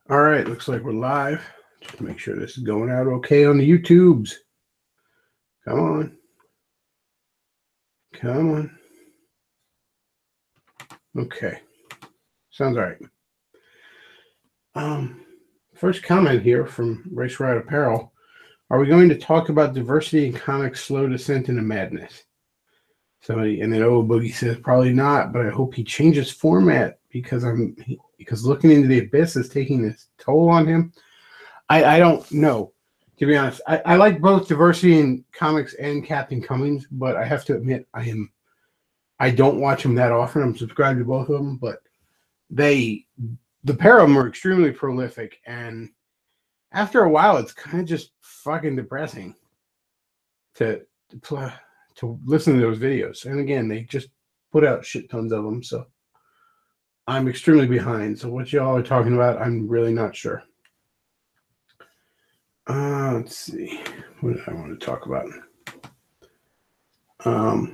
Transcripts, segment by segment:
All right, looks like we're live. Just make sure this is going out okay on the YouTubes. Come on. Come on. Okay. Sounds all right. First comment here from Race Ride Apparel. Are we going to talk about diversity in comics' slow descent into madness? Somebody, and then Boogie says probably not, but I hope he changes format because looking into the abyss is taking this toll on him. I don't know, to be honest. I like both diversity in comics and Captain Cummings, but I have to admit I don't watch them that often. I'm subscribed to both of them, but the pair of them are extremely prolific, and after a while, it's kind of just fucking depressing to listen to those videos. And again, they just put out shit tons of them, so I'm extremely behind. So what y'all are talking about, I'm really not sure. Let's see. What did I want to talk about? A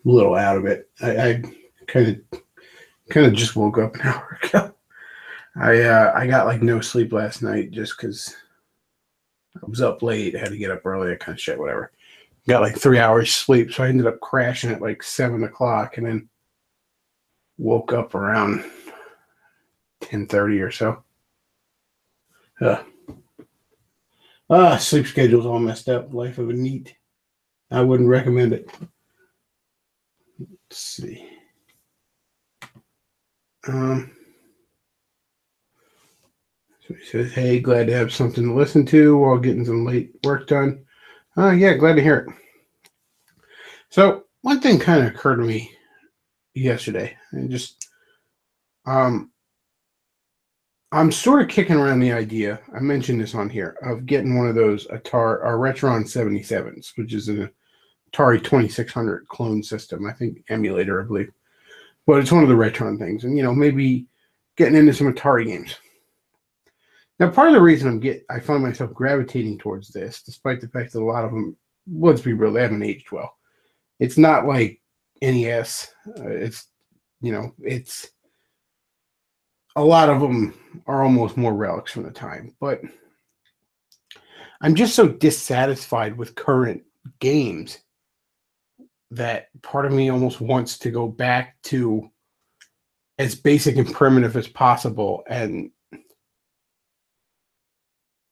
little out of it. I kind of just woke up an hour ago. I got like no sleep last night just because I was up late, had to get up early, that kind of shit, whatever. Got like 3 hours sleep, so I ended up crashing at like 7 o'clock and then woke up around 10:30 or so. Sleep schedule's all messed up. Life of a NEET. I wouldn't recommend it. Let's see. So he says, hey, glad to have something to listen to while getting some late work done. Yeah, glad to hear it. So one thing kind of occurred to me yesterday, and just I'm sort of kicking around the idea, I mentioned this on here, of getting one of those Atari or Retron 77s, which is an Atari 2600 clone system, I think emulator, I believe. But it's one of the Retron things, and maybe getting into some Atari games. Now, part of the reason I find myself gravitating towards this, despite the fact that a lot of them, let's be real, they haven't aged well. It's not like NES. It's a lot of them are almost more relics from the time. But I'm just so dissatisfied with current games that part of me almost wants to go back to as basic and primitive as possible and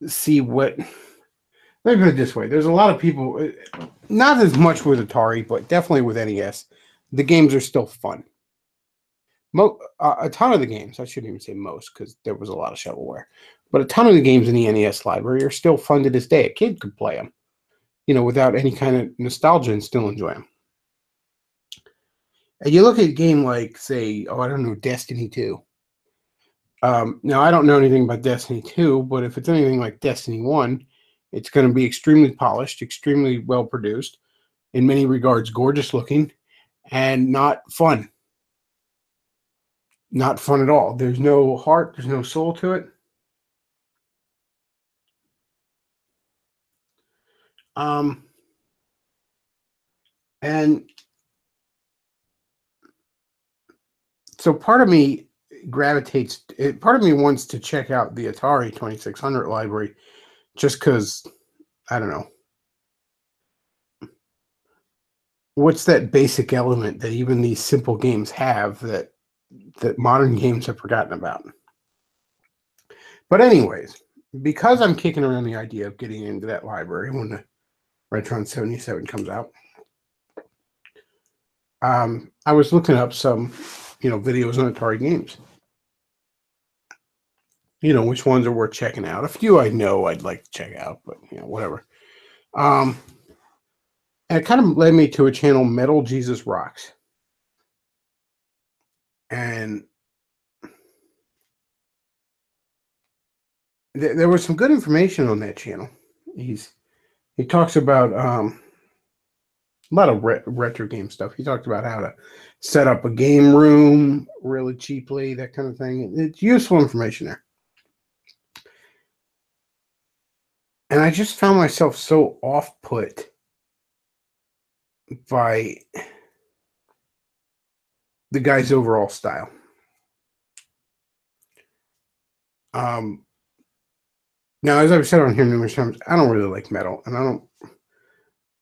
see what. Let me put it this way. There's a lot of people, not as much with Atari, but definitely with NES, the games are still fun. A ton of the games, I shouldn't even say most because there was a lot of shovelware, but a ton of the games in the NES library are still fun to this day. A kid could play them, without any kind of nostalgia and still enjoy them. And you look at a game like, say, I don't know, Destiny 2. Now, I don't know anything about Destiny 2, but if it's anything like Destiny 1, it's going to be extremely polished, extremely well produced, in many regards gorgeous looking, and not fun. Not fun at all. There's no heart, there's no soul to it. And so part of me part of me wants to check out the Atari 2600 library just because, I don't know, what's that basic element that even these simple games have that modern games have forgotten about. But anyways, because I'm kicking around the idea of getting into that library when the Retron 77 comes out, I was looking up some, videos on Atari games. Which ones are worth checking out. A few I know I'd like to check out, but whatever. And it kind of led me to a channel, Metal Jesus Rocks. And there was some good information on that channel. He talks about a lot of retro game stuff. He talked about how to set up a game room really cheaply, that kind of thing. It's useful information there. And I just found myself so off-put by the guy's overall style. Now, as I've said on here numerous times, I don't really like metal, and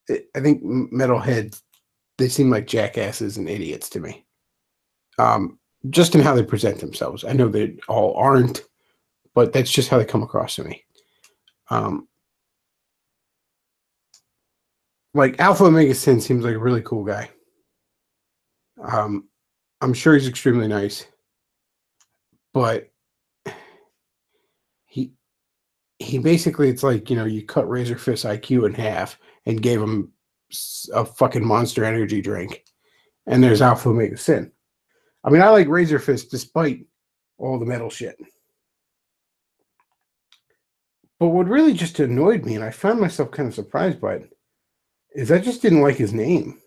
I think metalheads, they seem like jackasses and idiots to me. Just in how they present themselves. I know they all aren't, but that's just how they come across to me. Um, like Alpha Omega Sin seems like a really cool guy. I'm sure he's extremely nice, but he he basically, it's like, you cut Razor Fist IQ in half and gave him a fucking Monster Energy drink, and there's Alpha Omega Sin. I mean, I like Razor Fist despite all the metal shit. But what really just annoyed me, and I found myself kind of surprised by it, is I just didn't like his name.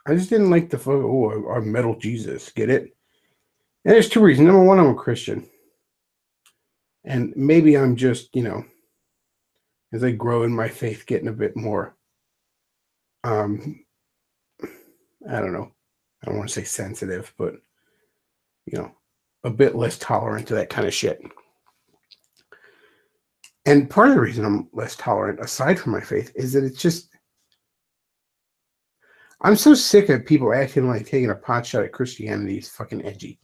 I just didn't like the I'm Metal Jesus. Get it? And there's two reasons. Number one, I'm a Christian. And maybe I'm just, as I grow in my faith, getting a bit more, um, I don't know. I don't want to say sensitive, but, a bit less tolerant to that kind of shit. And part of the reason I'm less tolerant, aside from my faith, is that it's just, I'm so sick of people acting like taking a pot shot at Christianity is fucking edgy.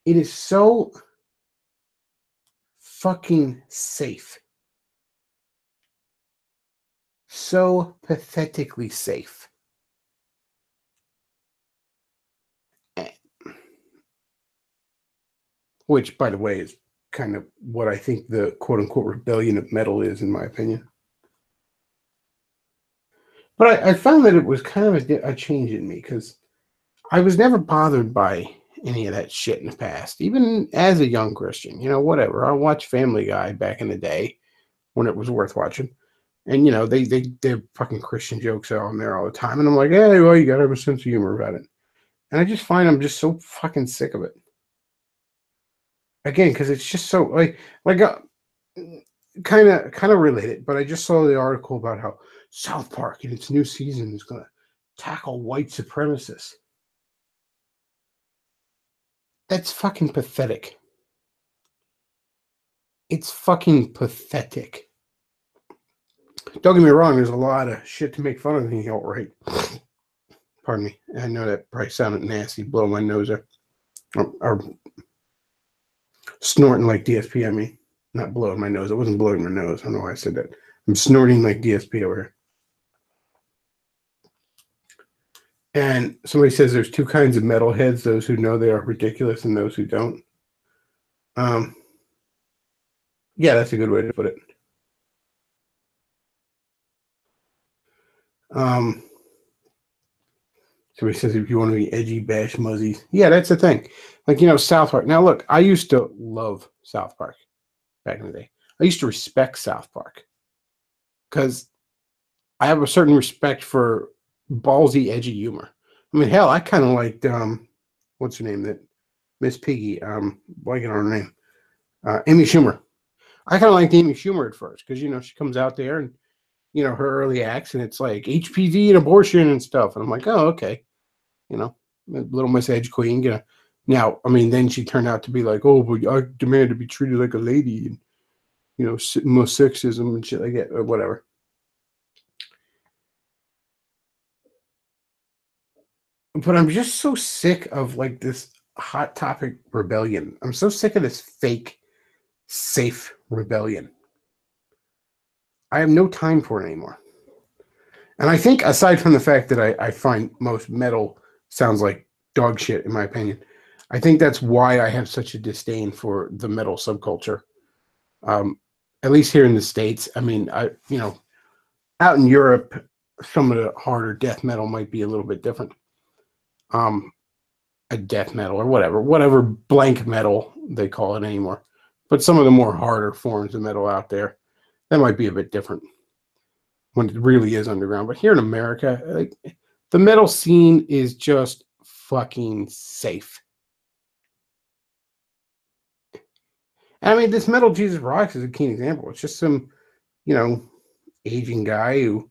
It is so fucking safe. So pathetically safe. Which, by the way, is kind of what I think the quote-unquote rebellion of metal is, in my opinion. But I found that it was kind of a change in me, because I was never bothered by any of that shit in the past, even as a young Christian. Whatever. I watched Family Guy back in the day when it was worth watching. And, they're fucking Christian jokes on there all the time. And I'm like, hey, well, you got to have a sense of humor about it. And I just find I'm just so fucking sick of it. Again, because it's just so, kind of related, but I just saw the article about how South Park in its new season is going to tackle white supremacists. That's fucking pathetic. It's fucking pathetic. Don't get me wrong, there's a lot of shit to make fun of the alt-right. Pardon me. I know that probably sounded nasty, blow my nose or snorting like DSP, I mean. Not blowing my nose. I wasn't blowing my nose. I don't know why I said that. I'm snorting like DSP over here. And somebody says there's two kinds of metalheads, those who know they are ridiculous and those who don't. Yeah, that's a good way to put it. Somebody says if you want to be edgy, bash muzzies. Yeah, that's the thing. Like, South Park. Now, look, I used to love South Park back in the day. I used to respect South Park because I have a certain respect for ballsy, edgy humor. I mean, hell, I kind of liked, what's her name? That Miss Piggy, blanking on her name. Amy Schumer. I kind of liked Amy Schumer at first because, she comes out there and, her early acts and it's like HPV and abortion and stuff. And I'm like, oh, okay. Little Miss Edge Queen. Now, I mean, then she turned out to be like, oh, but I demand to be treated like a lady and, most sexism and shit like that, or whatever. But I'm just so sick of like this hot topic rebellion. I'm so sick of this fake, safe rebellion. I have no time for it anymore. And I think, aside from the fact that I find most metal sounds like dog shit, in my opinion, I think that's why I have such a disdain for the metal subculture. At least here in the States. I mean, out in Europe, some of the harder death metal might be a little bit different. A death metal or whatever blank metal they call it anymore. But some of the more harder forms of metal out there, that might be a bit different when it really is underground. But here in America, like, the metal scene is just fucking safe. And I mean, this Metal Jesus Rocks is a keen example. It's just some, aging guy who,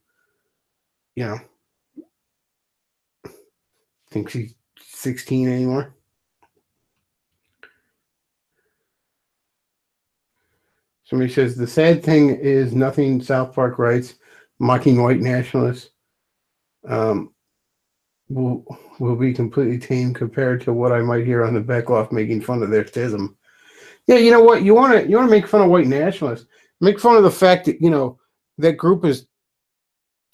thinks he's 16 anymore. Somebody says the sad thing is nothing South Park writes, mocking white nationalists, um, will be completely tame compared to what I might hear on the Bechtloff making fun of their schism. Yeah, you know what? You want to make fun of white nationalists. Make fun of the fact that, that group is,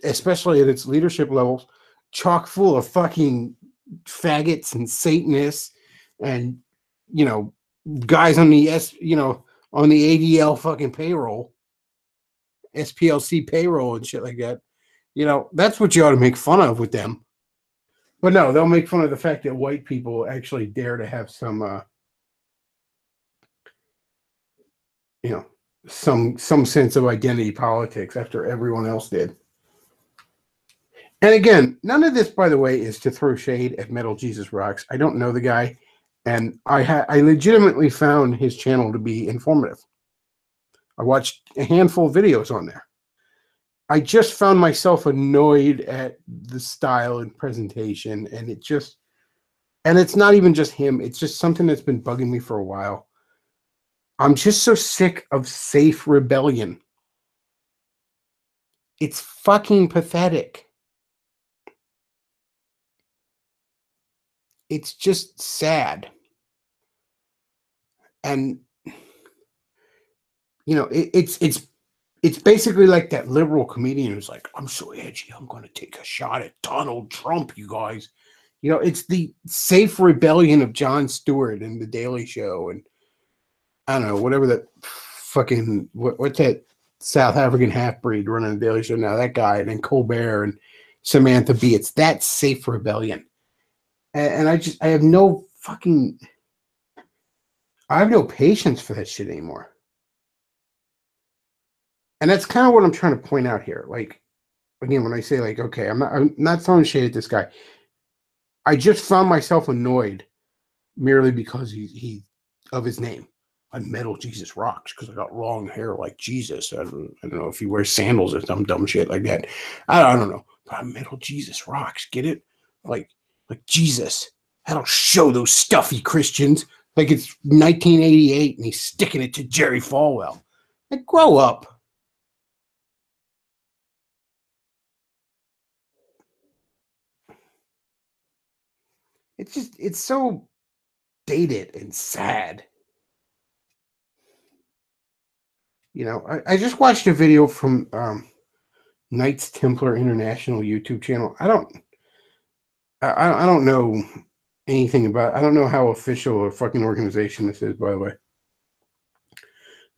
especially at its leadership levels, chock full of fucking faggots and Satanists and, guys on the on the ADL fucking payroll, SPLC payroll and shit like that. That's what you ought to make fun of with them. But no, they'll make fun of the fact that white people actually dare to have some some sense of identity politics after everyone else did. And again, none of this, by the way, is to throw shade at Metal Jesus Rocks. I don't know the guy, and I legitimately found his channel to be informative. I watched a handful of videos on there. I just found myself annoyed at the style and presentation, and it's not even just him. It's just something that's been bugging me for a while. I'm just so sick of safe rebellion. It's fucking pathetic. It's just sad. And it's basically like that liberal comedian who's like, I'm so edgy, I'm going to take a shot at Donald Trump, you guys. It's the safe rebellion of Jon Stewart and The Daily Show and I don't know, whatever that fucking, what's that South African half-breed running The Daily Show now, that guy, and then Colbert and Samantha Bee. It's that safe rebellion. And I have no patience for that shit anymore. And that's kind of what I'm trying to point out here. Like, again, when I say like, okay, I'm not throwing shade at this guy. I just found myself annoyed merely because he of his name. I'm Metal Jesus Rocks because I got long hair like Jesus. I don't know if he wears sandals or some dumb shit like that. I don't know. But I'm Metal Jesus Rocks. Get it? Like Jesus. I don't show those stuffy Christians like it's 1988 and he's sticking it to Jerry Falwell. Like, grow up. It's so dated and sad. I just watched a video from Knights Templar International YouTube channel. I don't know anything about. I don't know how official a fucking organization this is, by the way.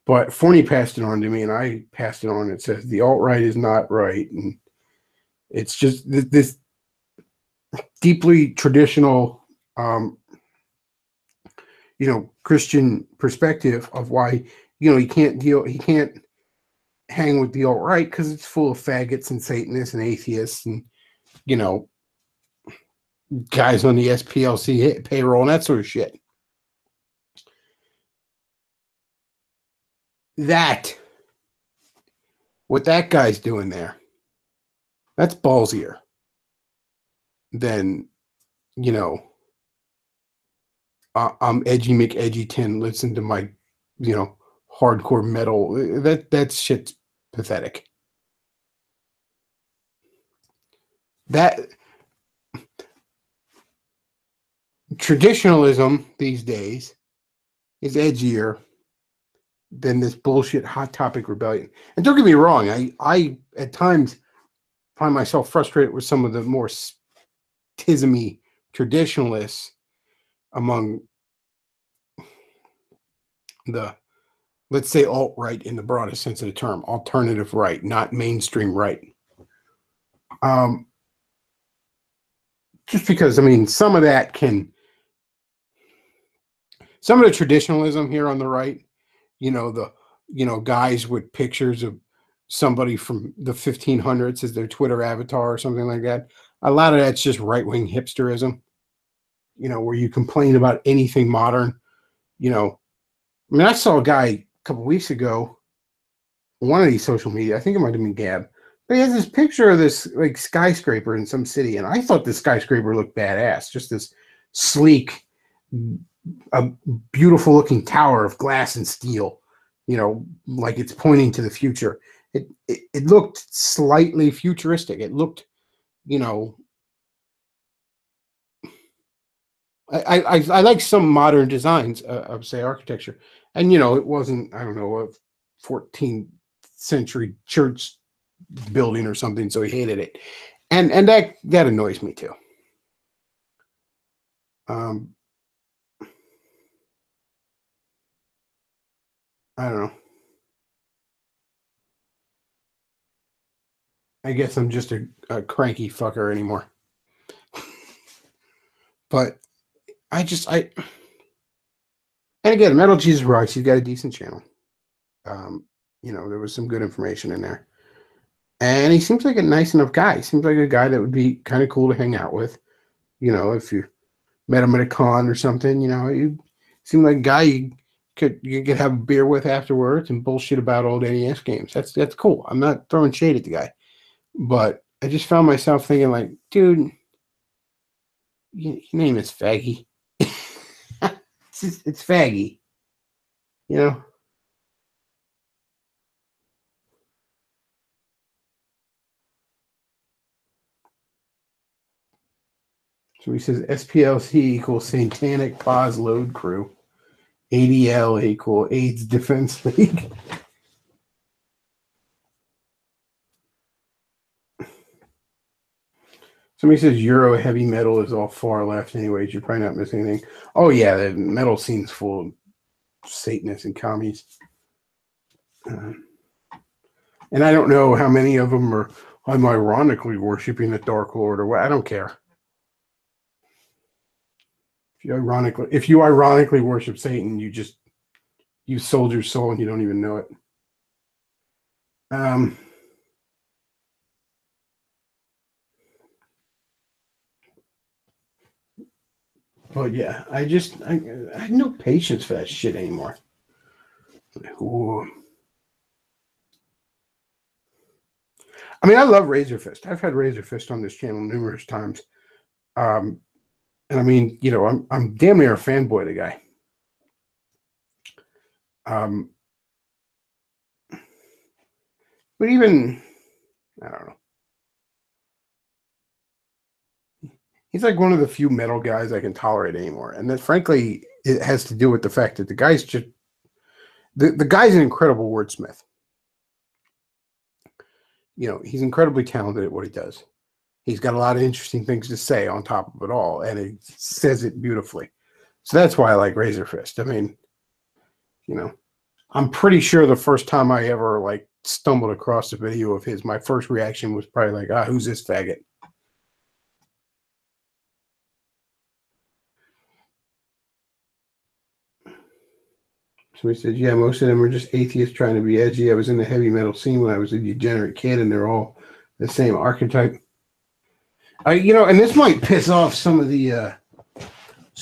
But Forney passed it on to me, and I passed it on. It says the alt-right is not right, and it's just this deeply traditional, Christian perspective of why he can't hang with the alt-right because it's full of faggots and Satanists and atheists and guys on the SPLC payroll and that sort of shit. What that guy's doing there, that's ballsier than, I'm Edgy McEdgyton, listen to my, hardcore metal. That shit's pathetic. That traditionalism these days is edgier than this bullshit hot topic rebellion. And don't get me wrong, I at times find myself frustrated with some of the more tismy traditionalists among the, let's say, alt-right in the broadest sense of the term, alternative right, not mainstream right. Just because, some of the traditionalism here on the right, the guys with pictures of somebody from the 1500s as their Twitter avatar or something like that. A lot of that's just right-wing hipsterism, where you complain about anything modern. I saw a guy a couple weeks ago on one of these social media, I think it might have been Gab, but he has this picture of this like skyscraper in some city, and I thought the skyscraper looked badass, just this sleek, a beautiful looking tower of glass and steel, like it's pointing to the future. It looked slightly futuristic. It looked, you know, I like some modern designs of say architecture, and it wasn't, I don't know, a 14th century church building or something, so he hated it, and that annoys me too. Um, I don't know. I guess I'm just a cranky fucker anymore. But I and again, Metal Jesus Rocks, he's got a decent channel. Um, there was some good information in there. And he seems like a nice enough guy. He seems like a guy that would be kind of cool to hang out with. If you met him at a con or something, you seem like a guy you could have a beer with afterwards and bullshit about old NES games. That's cool. I'm not throwing shade at the guy. But I just found myself thinking like, dude, your name is Faggy. It's Faggy, you know? So he says SPLC equals Satanic Pause Load Crew. ADL equal AIDS Defense League. Somebody says Euro heavy metal is all far left anyways. You're probably not missing anything. Oh, yeah, the metal scene's full of Satanists and commies. And I don't know how many of them are unironically worshiping the Dark Lord or what. I don't care. If you ironically worship Satan, you sold your soul and you don't even know it. But yeah, I have no patience for that shit anymore. Ooh. I mean, I love Razor Fist. I've had Razor Fist on this channel numerous times. And I mean, I'm damn near a fanboy of the guy. But even, I don't know. He's like one of the few metal guys I can tolerate anymore. And that, frankly, it has to do with the fact that the guy's the guy's an incredible wordsmith. He's incredibly talented at what he does. He's got a lot of interesting things to say on top of it all, and he says it beautifully. So that's why I like Razor Fist. I mean, I'm pretty sure the first time I ever stumbled across a video of his, my first reaction was probably like, who's this faggot? So he said, yeah, most of them are just atheists trying to be edgy. I was in the heavy metal scene when I was a degenerate kid, and they're all the same archetype. And this might piss off some of the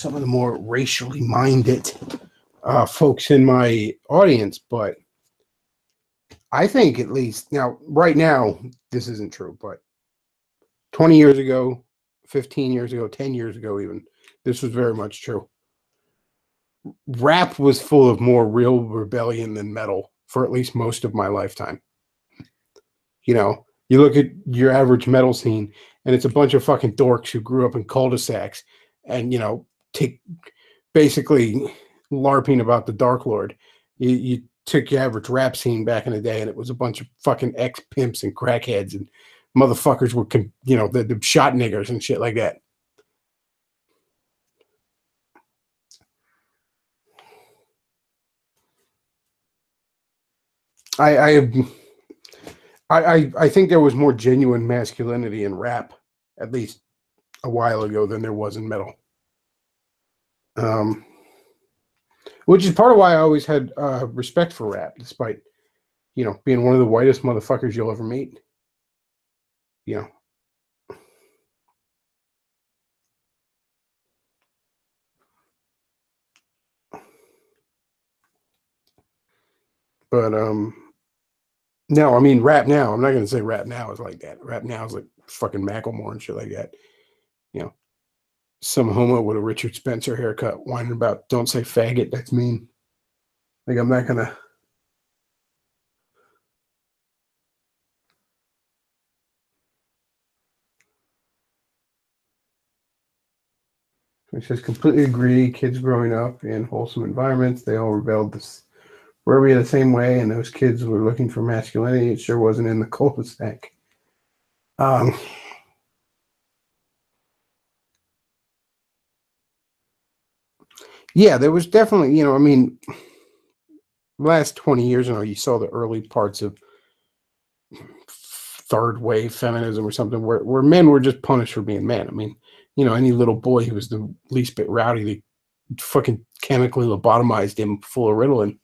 more racially minded folks in my audience, but I think at least right now, this isn't true, but 20 years ago, 15 years ago, 10 years ago, even, this was very much true. Rap was full of more real rebellion than metal for at least most of my lifetime. You look at your average metal scene, and it's a bunch of fucking dorks who grew up in cul-de-sacs and, take basically LARPing about the Dark Lord. You took your average rap scene back in the day, and it was a bunch of fucking ex-pimps and crackheads, and motherfuckers were, the shot niggers and shit like that. I think there was more genuine masculinity in rap, at least a while ago, than there was in metal. Which is part of why I always had respect for rap, despite, being one of the whitest motherfuckers you'll ever meet. But no, I mean rap now. I'm not gonna say rap now is like that. Rap now is like fucking Macklemore and shit like that. Some homo with a Richard Spencer haircut whining about "Don't say faggot." That's mean. Like I'm not gonna. It says completely agree. Kids growing up in wholesome environments, they all rebelled this were we the same way, and those kids were looking for masculinity. It sure wasn't in the cul-de-sac. Yeah, there was definitely, I mean, last 20 years, you saw the early parts of third wave feminism or something where men were just punished for being men. I mean, any little boy who was the least bit rowdy, they fucking chemically lobotomized him full of Ritalin.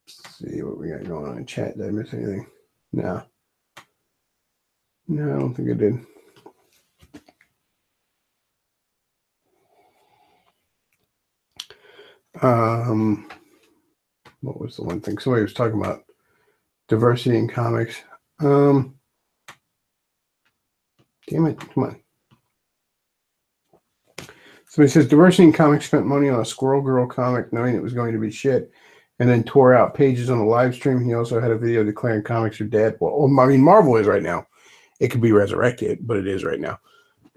Let's see what we got going on in chat. Did I miss anything? No. No, I don't think I did. What was the one thing? Somebody was talking about diversity in comics. Damn it, come on. Somebody says diversity in comics spent money on a Squirrel Girl comic knowing it was going to be shit and then tore out pages on a live stream. He also had a video declaring comics are dead. Well, I mean, Marvel is right now. It could be resurrected, but it is right now.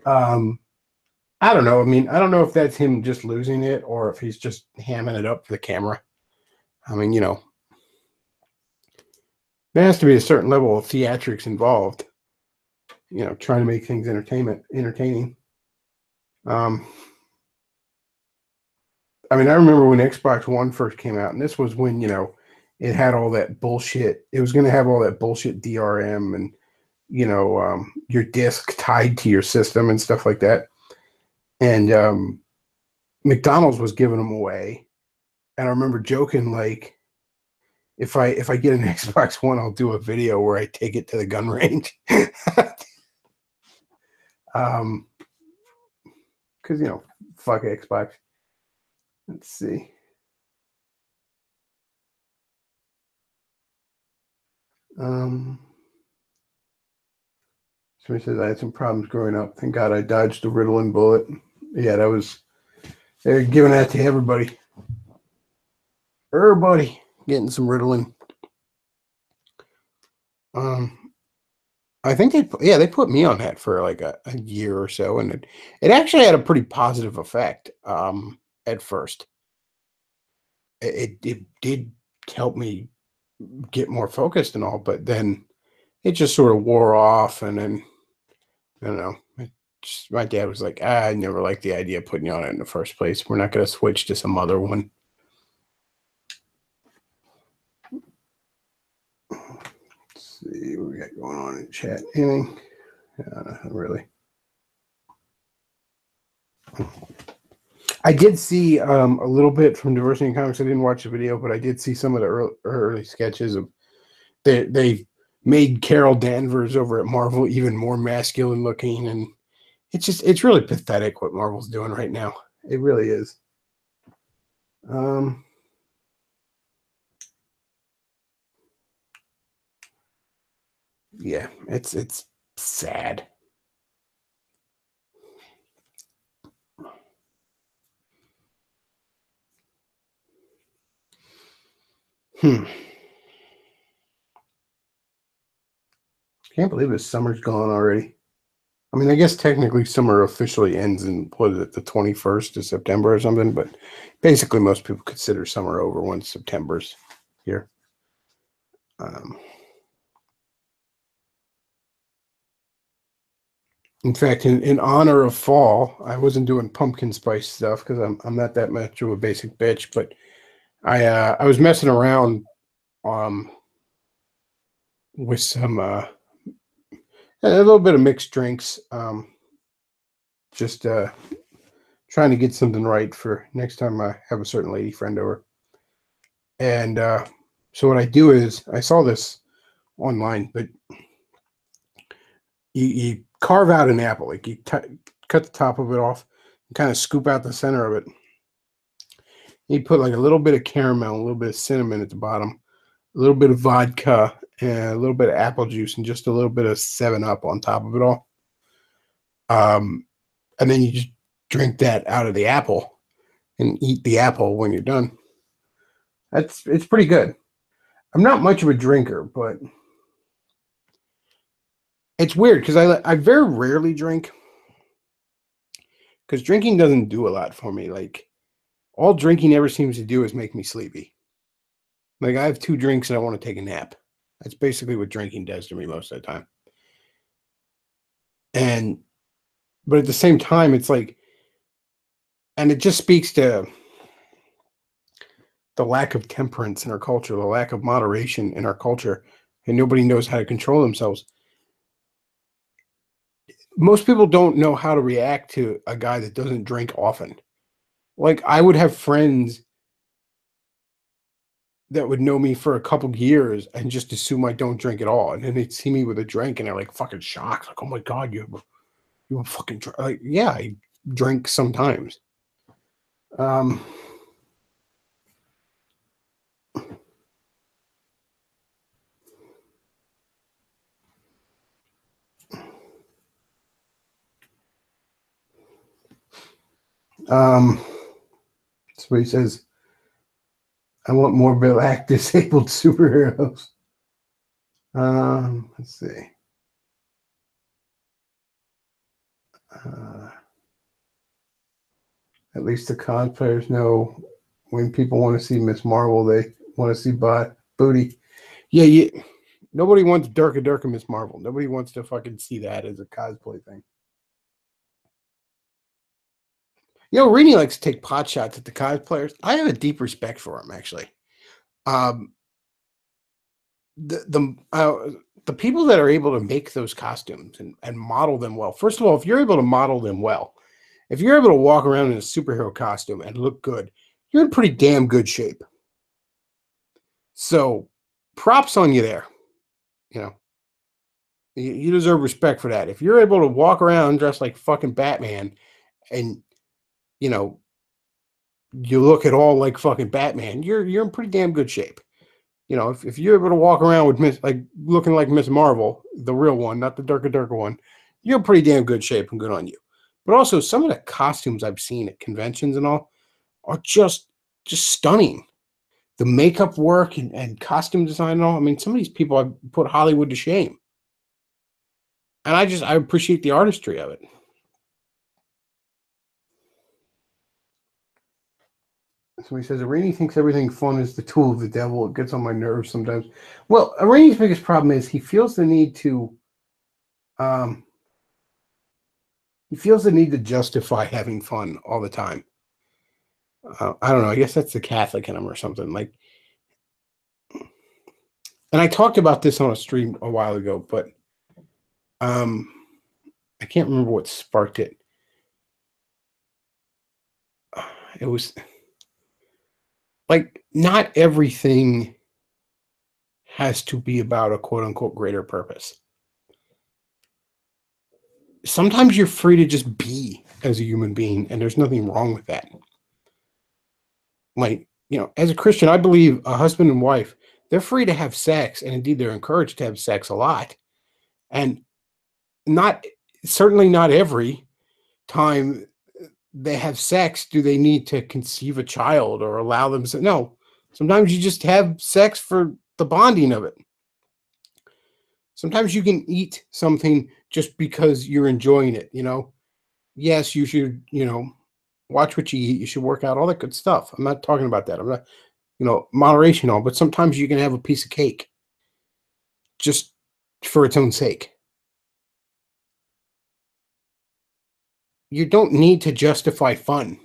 I don't know. I mean, I don't know if that's him just losing it or if he's just hamming it up for the camera. I mean, there has to be a certain level of theatrics involved, trying to make things entertaining. I mean, I remember when Xbox One first came out, and this was when, it had all that bullshit. It was going to have all that bullshit DRM and, your disc tied to your system and stuff like that. And McDonald's was giving them away. And I remember joking, like, if I get an Xbox One, I'll do a video where I take it to the gun range. Because, fuck Xbox. Let's see. Somebody says I had some problems growing up. Thank God I dodged the Ritalin bullet. Yeah, they're giving that to everybody. Everybody getting some Ritalin. I think they put me on that for like a year or so, and it actually had a pretty positive effect. At first, it did help me get more focused and all, but then it just sort of wore off, and then I don't know. My dad was like, I never liked the idea of putting you on it in the first place. We're not going to switch to some other one. Let's see what we got going on in chat. Anything? Not really. I did see a little bit from Diversity in Comics. I didn't watch the video, but I did see some of the early sketches of they made Carol Danvers over at Marvel even more masculine looking, and it's really pathetic what Marvel's doing right now. It really is. Yeah, it's sad. Can't believe this summer's gone already. I mean, I guess technically summer officially ends in, what is it, the 21st of September or something, but basically most people consider summer over once September's here. In fact, in honor of fall, I wasn't doing pumpkin spice stuff because I'm not that much of a basic bitch, but I was messing around with some a little bit of mixed drinks, just trying to get something right for next time I have a certain lady friend over. And so what I do is, I saw this online, but you carve out an apple, like you cut the top of it off and kind of scoop out the center of it. You put like a little bit of caramel, a little bit of cinnamon at the bottom, a little bit of vodka, and a little bit of apple juice, and just a little bit of 7-Up on top of it all. And then you just drink that out of the apple and eat the apple when you're done. It's pretty good. I'm not much of a drinker, but It's weird because I very rarely drink because drinking doesn't do a lot for me. Like all drinking ever seems to do is make me sleepy. Like I have 2 drinks and I want to take a nap. That's basically what drinking does to me most of the time. And but at the same time, it's like, and it just speaks to the lack of temperance in our culture, the lack of moderation in our culture, and nobody knows how to control themselves. Most people don't know how to react to a guy that doesn't drink often. Like I would have friends that would know me for a couple years and just assume I don't drink at all, and then they'd see me with a drink and they're like fucking shocked, like, "Oh my god, you fucking drink?" Like, yeah, I drink sometimes. Um, um, so he says, "I want more black disabled superheroes." Let's see. Uh, at least the cosplayers know when people want to see Miss Marvel, they want to see booty. Yeah, yeah. Nobody wants Durka Miss Marvel. Nobody wants to fucking see that as a cosplay thing. You know, Rini likes to take pot shots at the cosplayers. I have a deep respect for him, actually. Um, the people that are able to make those costumes and model them well. First of all, if you're able to model them well, if you're able to walk around in a superhero costume and look good, you're in pretty damn good shape. So, props on you there. You know, you deserve respect for that. If you're able to walk around dressed like fucking Batman and, you know, you look at all like fucking Batman, you're in pretty damn good shape. You know, if you're able to walk around with like looking like Miss Marvel, the real one, not the Durka one, you're in pretty damn good shape and good on you. But also some of the costumes I've seen at conventions and all are just stunning. The makeup work and costume design and all. I mean, some of these people have put Hollywood to shame. And I appreciate the artistry of it. So he says, Irene thinks everything fun is the tool of the devil. It gets on my nerves sometimes. Well, Irene's biggest problem is um, he feels the need to justify having fun all the time. I don't know. I guess that's the Catholic in him or something. Like, and I talked about this on a stream a while ago, but um, I can't remember what sparked it. It was like not everything has to be about a quote unquote greater purpose. Sometimes you're free to just be as a human being, and there's nothing wrong with that. Like, you know, as a Christian, I believe a husband and wife, they're free to have sex, and indeed they're encouraged to have sex a lot. And not certainly not every time they have sex do they need to conceive a child or allow them to. No, sometimes you just have sex for the bonding of it. Sometimes you can eat something just because you're enjoying it, you know. Yes, you should, you know, watch what you eat, you should work out, all that good stuff. I'm not talking about that. I'm not, you know, moderation all, but sometimes you can have a piece of cake just for its own sake. You don't need to justify fun.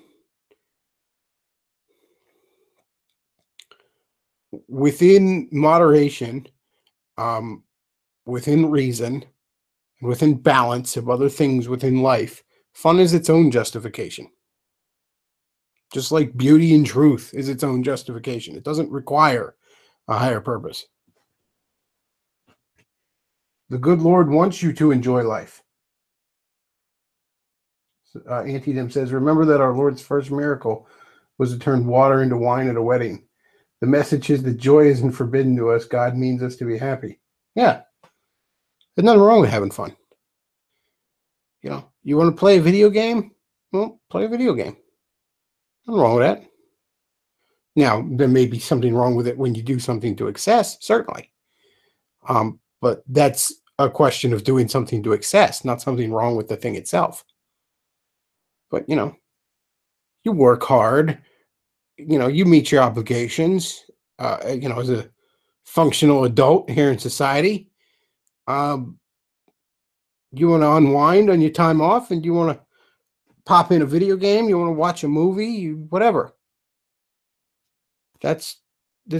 Within moderation, um, within reason, and within balance of other things within life, fun is its own justification. Just like beauty and truth is its own justification. It doesn't require a higher purpose. The good Lord wants you to enjoy life. Antietam says, remember that our Lord's first miracle was to turn water into wine at a wedding. The message is that joy isn't forbidden to us. God means us to be happy. Yeah. There's nothing wrong with having fun. You know, you want to play a video game? Well, play a video game. Nothing wrong with that. Now, there may be something wrong with it when you do something to excess, certainly. But that's a question of doing something to excess, not something wrong with the thing itself. But, you work hard, you meet your obligations, as a functional adult here in society. Um, you want to unwind on your time off, and you want to pop in a video game, you want to watch a movie, whatever. There's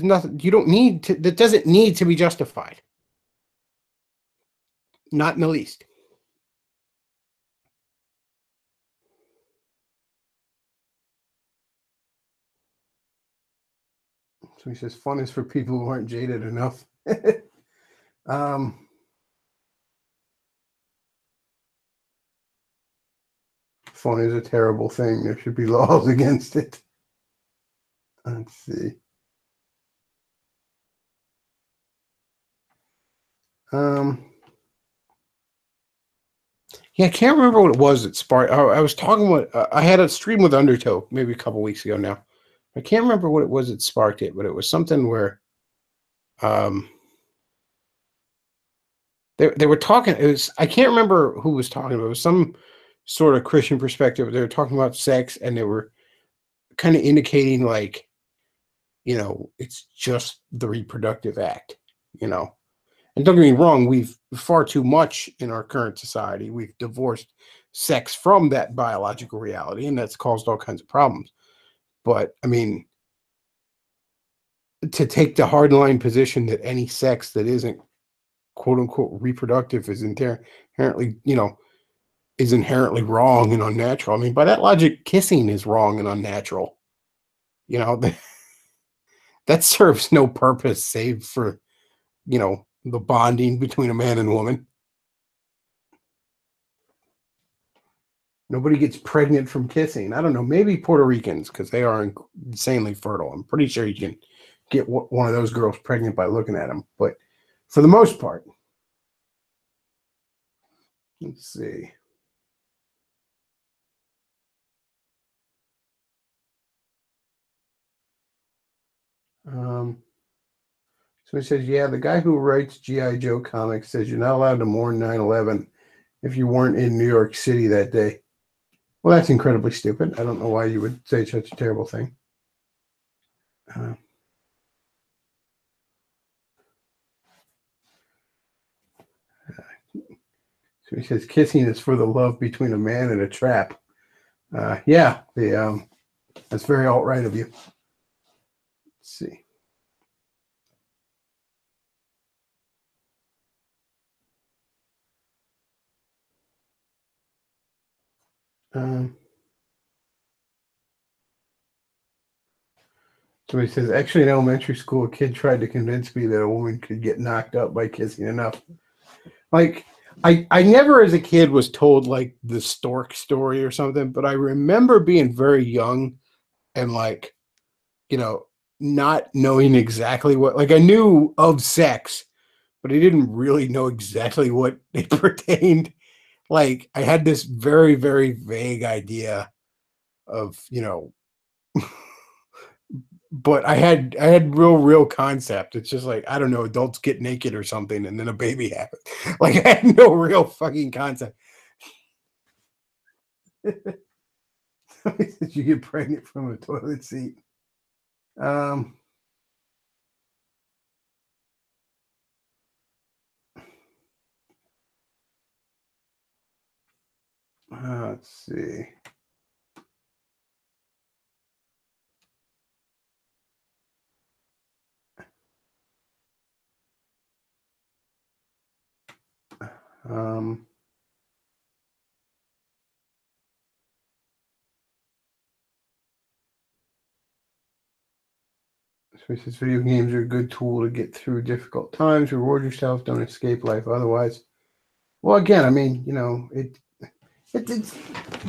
nothing, you don't need to, that doesn't need to be justified. Not in the least. So he says, fun is for people who aren't jaded enough. Fun is a terrible thing. There should be laws against it. Let's see. Yeah, I can't remember what it was that sparked. I was talking with. I had a stream with Undertow maybe a couple weeks ago now. I can't remember what it was that sparked it, but it was something where, they were talking. It was, I can't remember who was talking about. It was some sort of Christian perspective. They were talking about sex, and they were kind of indicating like, it's just the reproductive act, And don't get me wrong, we've far too much in our current society. We've divorced sex from that biological reality, and that's caused all kinds of problems. But I mean, to take the hardline position that any sex that isn't quote unquote reproductive is inherently, is inherently wrong and unnatural. I mean, by that logic, kissing is wrong and unnatural. That serves no purpose save for, the bonding between a man and woman. Nobody gets pregnant from kissing. I don't know. Maybe Puerto Ricans, because they are insanely fertile. I'm pretty sure you can get one of those girls pregnant by looking at them. But for the most part, let's see. So he says, yeah, the guy who writes G.I. Joe comics says you're not allowed to mourn 9/11 if you weren't in New York City that day. Well, that's incredibly stupid. I don't know why you would say such a terrible thing. So he says, kissing is for the love between a man and a trap. Yeah, that's very alt-right of you. Let's see. So he says, actually, in elementary school, a kid tried to convince me that a woman could get knocked up by kissing enough. Like, I never as a kid was told like the stork story or something, but I remember being very young and like, not knowing exactly what, like I knew of sex, but I didn't really know exactly what it pertained. Like I had this very, very vague idea of, but I had real concept. It's just like, I don't know, adults get naked or something and then a baby happens. Like I had no real fucking concept. You get pregnant from a toilet seat. Let's see. So he says video games are a good tool to get through difficult times. Reward yourself. Don't escape life otherwise. Well, again, I mean, it's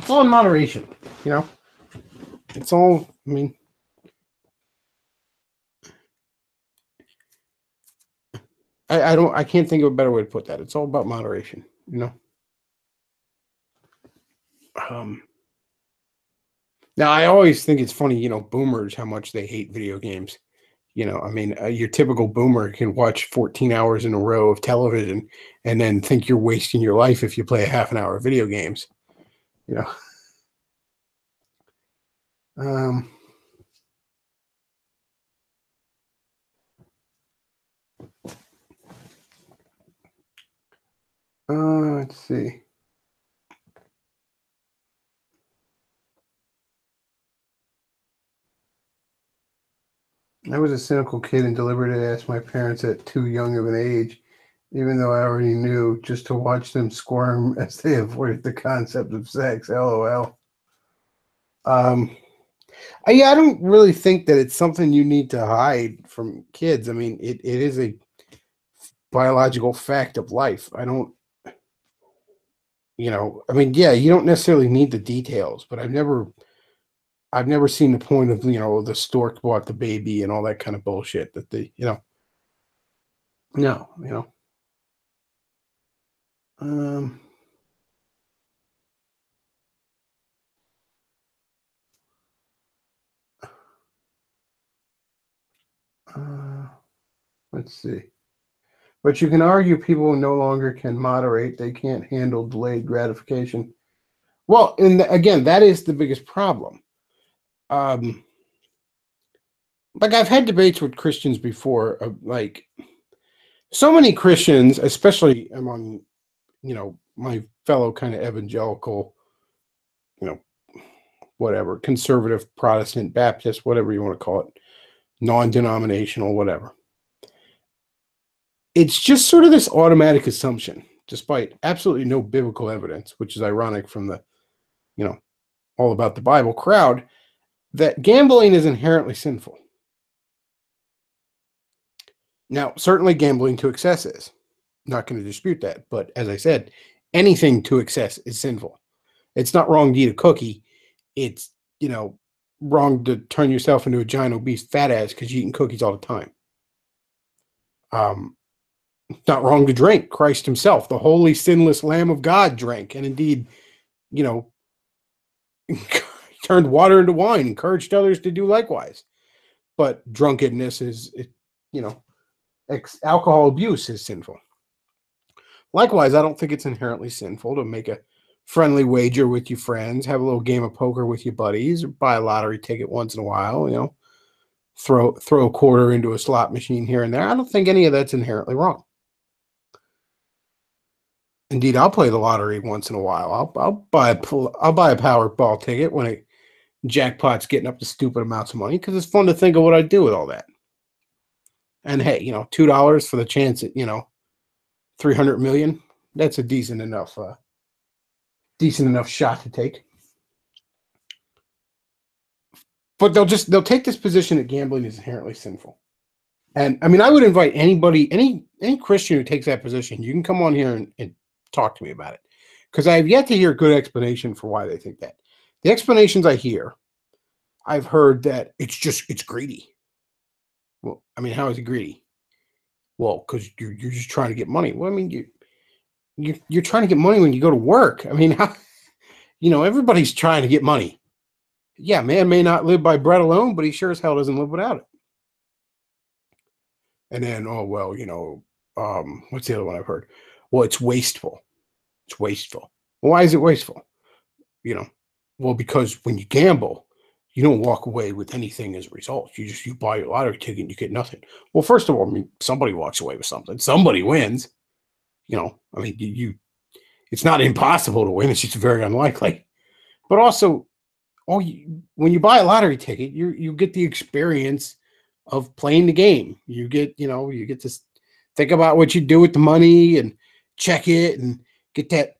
all in moderation. It's all. I mean, I can't think of a better way to put that. It's all about moderation. Now I always think it's funny, boomers, how much they hate video games. I mean, your typical boomer can watch 14 hours in a row of television and then think you're wasting your life if you play a half an hour of video games. You know. Let's see. I was a cynical kid and deliberately asked my parents at too young of an age, even though I already knew, just to watch them squirm as they avoided the concept of sex. LOL. Yeah, I don't really think that it's something you need to hide from kids. I mean, it is a biological fact of life. I don't, I mean, yeah, you don't necessarily need the details, but I've never seen the point of, the stork bought the baby and all that kind of bullshit that no, um, uh, let's see. But you can argue people no longer can moderate. They can't handle delayed gratification. Well, and again, that is the biggest problem. Like I've had debates with Christians before, like so many Christians, especially among, my fellow kind of evangelical, you know, whatever, conservative, Protestant, Baptist, whatever you want to call it, non-denominational, whatever. It's just sort of this automatic assumption, despite absolutely no biblical evidence, which is ironic from the, all about the Bible crowd, that gambling is inherently sinful. Now, certainly gambling to excess is. Not going to dispute that. But as I said, anything to excess is sinful. It's not wrong to eat a cookie. It's, wrong to turn yourself into a giant obese fat ass because you're eating cookies all the time. It's not wrong to drink. Christ himself, the holy, sinless Lamb of God, drank. And indeed, turned water into wine, encouraged others to do likewise. But drunkenness is, alcohol abuse is sinful. Likewise, I don't think it's inherently sinful to make a friendly wager with your friends, have a little game of poker with your buddies, or buy a lottery ticket once in a while, throw a quarter into a slot machine here and there. I don't think any of that's inherently wrong. Indeed, I'll play the lottery once in a while. I'll buy a Powerball ticket when a jackpot's getting up to stupid amounts of money because it's fun to think of what I'd do with all that. And hey, $2 for the chance at 300 million. That's a decent enough shot to take. But they'll take this position that gambling is inherently sinful. And I mean, I would invite anybody, any Christian who takes that position, you can come on here and talk to me about it. Because I have yet to hear a good explanation for why they think that. The explanations I hear, I've heard that it's greedy. Well, I mean, how is it greedy? Well, because you're just trying to get money. Well, I mean, you're trying to get money when you go to work. I mean, how, everybody's trying to get money. Yeah, man may not live by bread alone, but he sure as hell doesn't live without it. And then, oh, well, what's the other one I've heard? Well, it's wasteful. It's wasteful. Well, why is it wasteful? Well, because when you gamble, you don't walk away with anything as a result. You buy your lottery ticket and you get nothing. Well, first of all, I mean, somebody walks away with something. Somebody wins. I mean, it's not impossible to win. It's just very unlikely. But also, when you buy a lottery ticket, you get the experience of playing the game. You get to think about what you do with the money and check it and get that,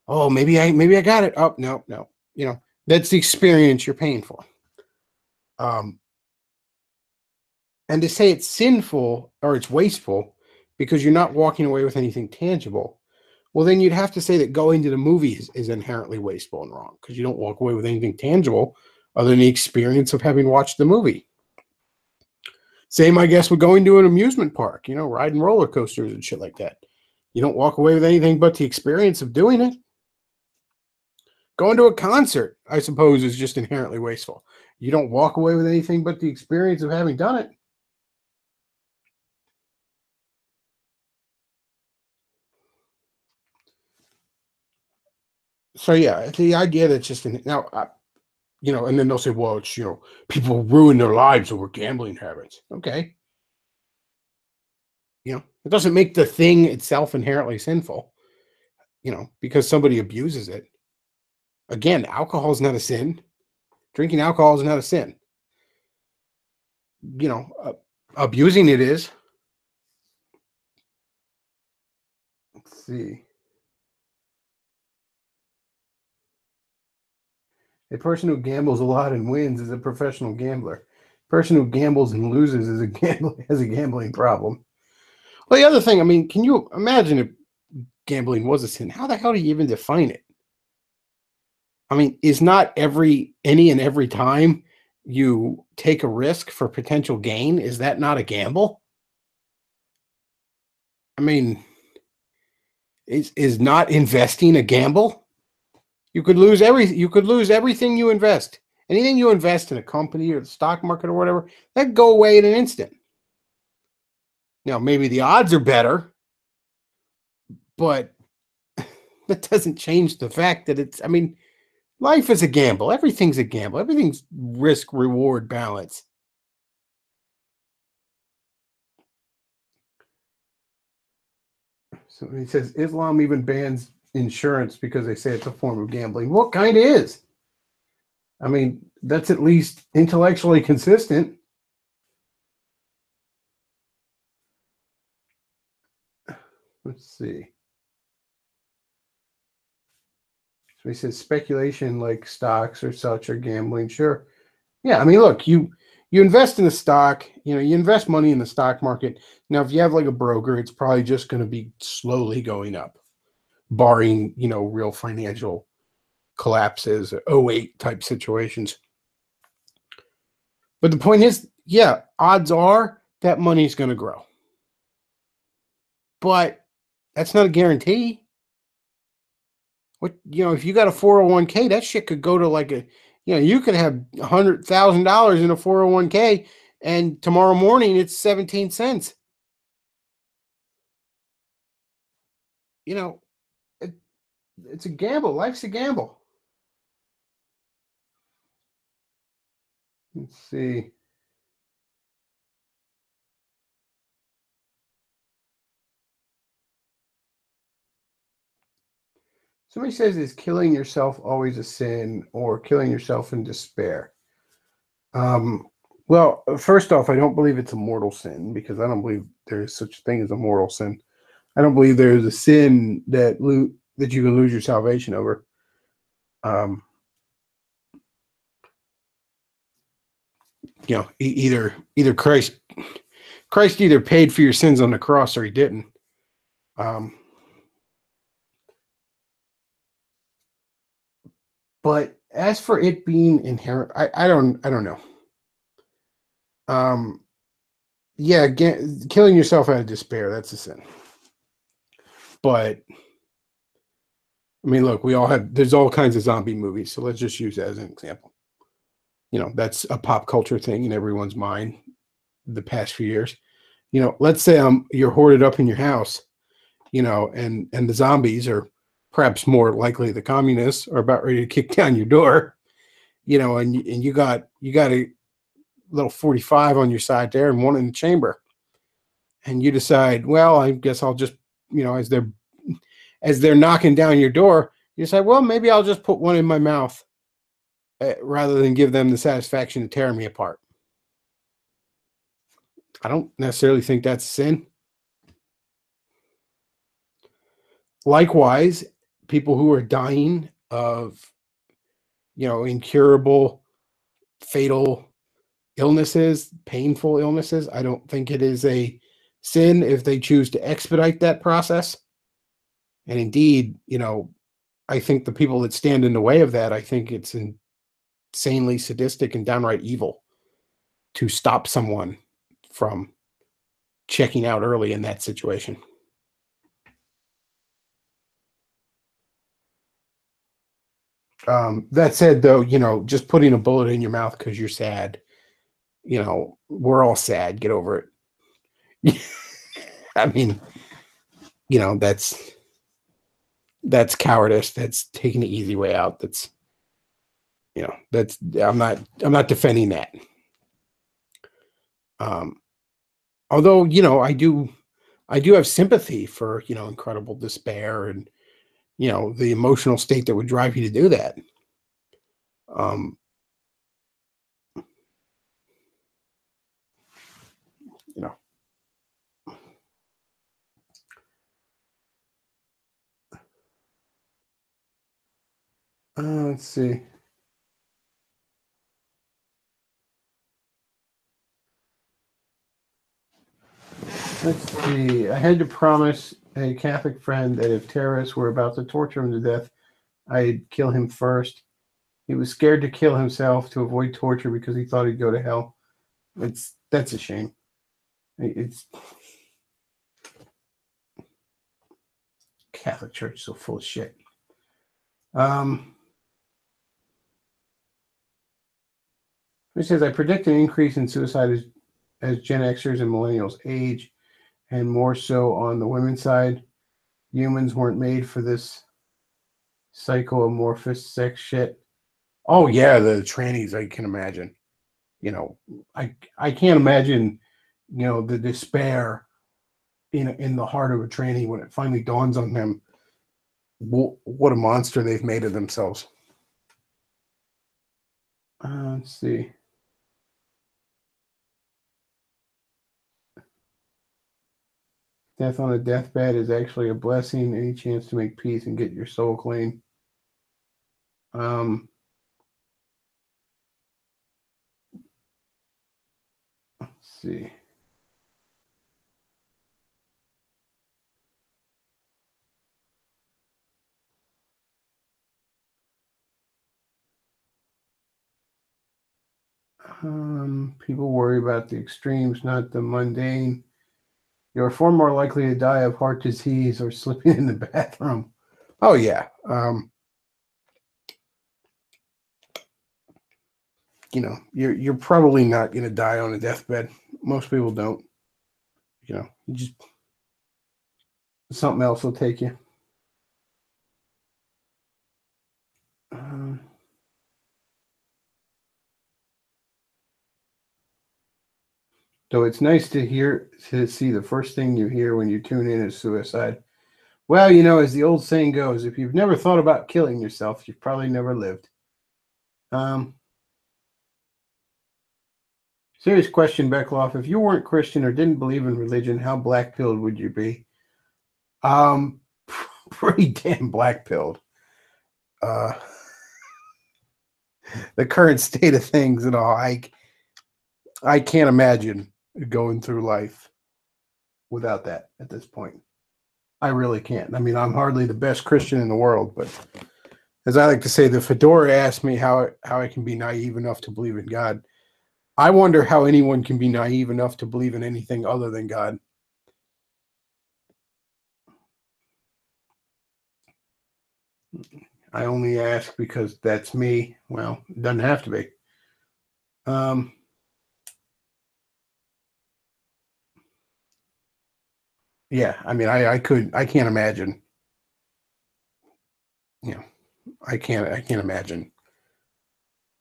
oh, maybe I got it. Oh, no. That's the experience you're paying for. And to say it's sinful or it's wasteful because you're not walking away with anything tangible, well, then you'd have to say that going to the movies is inherently wasteful and wrong because you don't walk away with anything tangible other than the experience of having watched the movie. Same, I guess, with going to an amusement park, riding roller coasters and shit like that. You don't walk away with anything but the experience of doing it. Going to a concert, I suppose, is just inherently wasteful. You don't walk away with anything but the experience of having done it. So yeah, the idea that just now, and then they'll say, well, it's people ruin their lives over gambling habits. Okay, it doesn't make the thing itself inherently sinful. Because somebody abuses it. Again, alcohol is not a sin. Drinking alcohol is not a sin. Abusing it is. Let's see. A person who gambles a lot and wins is a professional gambler. A person who gambles and loses is has a gambling problem. Well, the other thing, I mean, can you imagine if gambling was a sin? How the hell do you even define it? I mean, is not any and every time you take a risk for potential gain, is that not a gamble? I mean, is not investing a gamble? You could lose everything you invest. Anything you invest in a company or the stock market or whatever, that could go away in an instant. Now, maybe the odds are better, but that doesn't change the fact that life is a gamble. Everything's a gamble. Everything's risk reward balance. So he says Islam even bans insurance because they say it's a form of gambling. What kind is? I mean, that's at least intellectually consistent. Let's see. So he says speculation like stocks or such are gambling. Sure. Yeah, I mean, look, you invest in a stock, you invest money in the stock market. Now, if you have like a broker, it's probably just going to be slowly going up, barring, real financial collapses, 08 type situations. But the point is, yeah, odds are that money's going to grow. But that's not a guarantee. If you got a 401k, that shit could go to like you could have $100,000 in a 401k and tomorrow morning it's 17 cents. It's a gamble. Life's a gamble. Let's see. Somebody says, is killing yourself always a sin or killing yourself in despair? Well, first off, I don't believe it's a mortal sin because I don't believe there is such a thing as a mortal sin. I don't believe there is a sin that you can lose your salvation over. Either Christ either paid for your sins on the cross or he didn't. But as for it being inherent, I don't know. Yeah, killing yourself out of despair, that's a sin. But I mean, look, there's all kinds of zombie movies, so let's just use that as an example. That's a pop culture thing in everyone's mind the past few years. Let's say you're hoarded up in your house, and the zombies, or perhaps more likely the communists, are about ready to kick down your door, and you got a little 45 on your side there and one in the chamber, and you decide, well, I guess I'll just, as they're knocking down your door, you decide, well, maybe I'll just put one in my mouth rather than give them the satisfaction of tearing me apart. I don't necessarily think that's a sin. Likewise, people who are dying of, incurable, fatal illnesses, painful illnesses, I don't think it is a sin if they choose to expedite that process. And indeed, I think the people that stand in the way of that, I think it's insanely sadistic and downright evil to stop someone from checking out early in that situation. That said, though, just putting a bullet in your mouth because you're sad, we're all sad. Get over it. I mean, that's cowardice. That's taking the easy way out. That's I'm not defending that. Um, Although, I do have sympathy for, incredible despair and, the emotional state that would drive you to do that. Um, you know, let's see. Let's see. I had to promise a Catholic friend that if terrorists were about to torture him to death, I'd kill him first. He was scared to kill himself to avoid torture because he thought he'd go to hell. That's a shame. It's Catholic Church so full of shit. It says I predict an increase in suicide as Gen Xers and millennials age, and more so on the women's side. Humans weren't made for this psychoamorphous sex shit. Oh yeah, the trannies. I can imagine. I can't imagine. The despair in the heart of a tranny when it finally dawns on them what a monster they've made of themselves. Let's see. Death on a deathbed is actually a blessing. Any chance to make peace and get your soul clean. Let's see. People worry about the extremes, not the mundane. You're far more likely to die of heart disease or sleeping in the bathroom. Oh yeah. You're probably not going to die on a deathbed. Most people don't. You just something else will take you. So it's nice to see the first thing you hear when you tune in is suicide. Well, as the old saying goes, if you've never thought about killing yourself, you've probably never lived. Serious question, Bechtloff. If you weren't Christian or didn't believe in religion, how black-pilled would you be? Pretty damn black-pilled. The current state of things and all, I can't imagine going through life without that at this point. I really can't. I mean, I'm hardly the best Christian in the world, but as I like to say, the fedora asked me how I can be naive enough to believe in God. I wonder how anyone can be naive enough to believe in anything other than God. I only ask because that's me. Well, it doesn't have to be. Yeah, I mean, I can't imagine. I can't imagine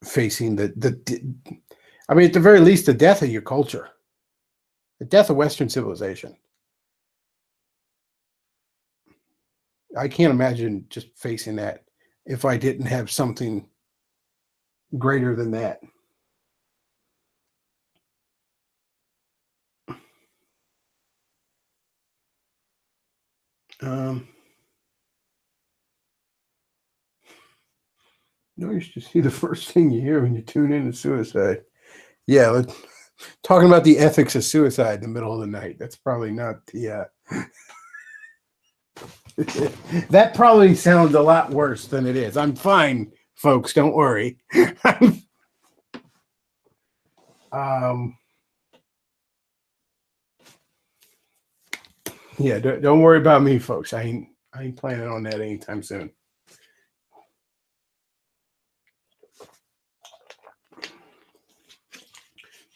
facing I mean, at the very least, the death of your culture, the death of Western civilization. I can't imagine just facing that if I didn't have something greater than that. Um, Notice to see the first thing you hear when you tune in is suicide. Yeah, talking about the ethics of suicide in the middle of the night. That's probably not the. That probably sounds a lot worse than it is. I'm fine, folks. Don't worry. Yeah, don't worry about me, folks. I ain't planning on that anytime soon.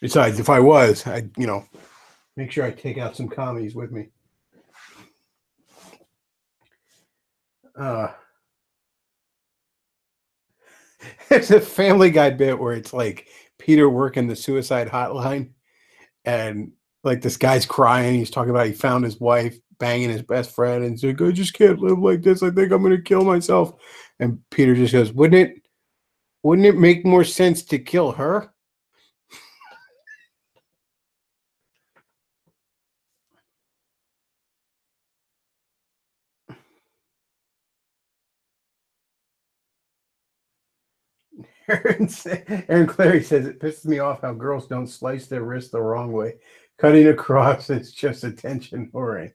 Besides, if I was, I'd, make sure I take out some commies with me. It's a Family Guy bit where it's like Peter working the suicide hotline, and like this guy's crying. He's talking about he found his wife banging his best friend, and he's like, "I just can't live like this. I think I'm gonna kill myself." And Peter just goes, "Wouldn't it make more sense to kill her?" Aaron Clary says it pisses me off how girls don't slice their wrist the wrong way. Cutting across is just attention whoring.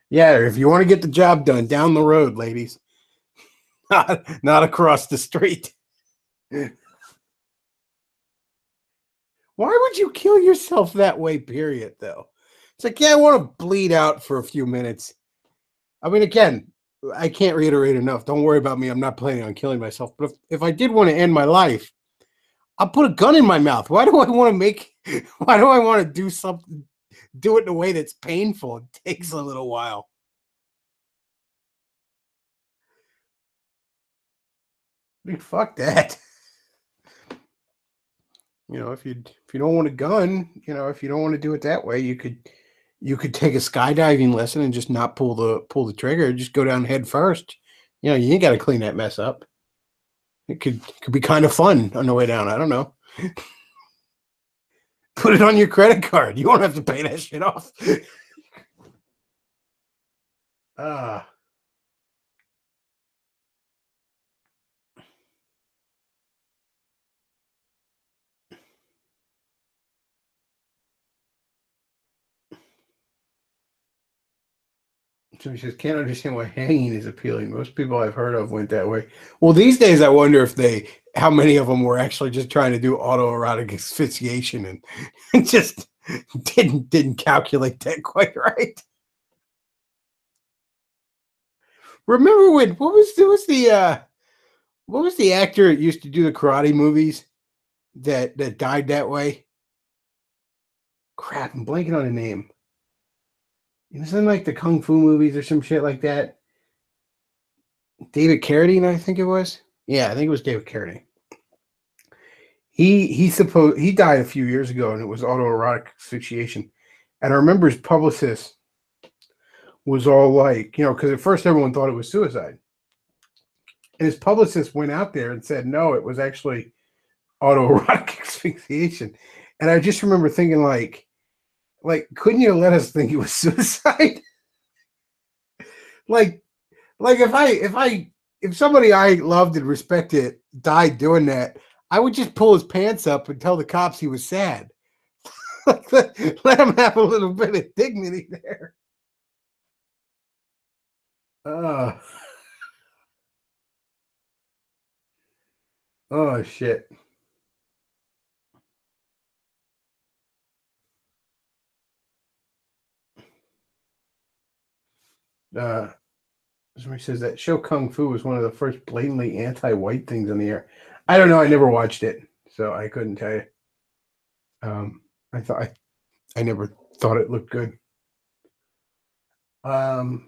Yeah, if you want to get the job done, down the road, ladies, not across the street. Why would you kill yourself that way, period, though? It's like, yeah, I want to bleed out for a few minutes. I mean, again, I can't reiterate enough. Don't worry about me. I'm not planning on killing myself. But if I did want to end my life, I'll put a gun in my mouth. Why do I want to why do I want to do something, do it in a way that's painful? It takes a little while. I mean, fuck that. If you don't want a gun, if you don't want to do it that way, you could take a skydiving lesson and just not pull the trigger, just go down head first. You ain't got to clean that mess up. It could be kind of fun on the way down. I don't know. Put it on your credit card. You won't have to pay that shit off. Ah. So he says, can't understand why hanging is appealing. Most people I've heard of went that way. Well, these days I wonder how many of them were actually just trying to do autoerotic asphyxiation and just didn't calculate that quite right. Remember what was the actor that used to do the karate movies that died that way? Crap, I'm blanking on the name. It was in like the kung fu movies or some shit like that. David Carradine, I think it was. Yeah, I think it was David Carradine. He died a few years ago, and it was autoerotic asphyxiation. And I remember his publicist was all like, because at first everyone thought it was suicide, and his publicist went out there and said no, it was actually autoerotic asphyxiation. And I just remember thinking couldn't you let us think it was suicide? like if somebody I loved and respected died doing that, I would just pull his pants up and tell the cops he was sad. Let him have a little bit of dignity there. Uh, oh shit. Uh, Somebody says that show Kung Fu was one of the first blatantly anti-white things on the air. I don't know. I never watched it, so I couldn't tell you. I thought I never thought it looked good. Um,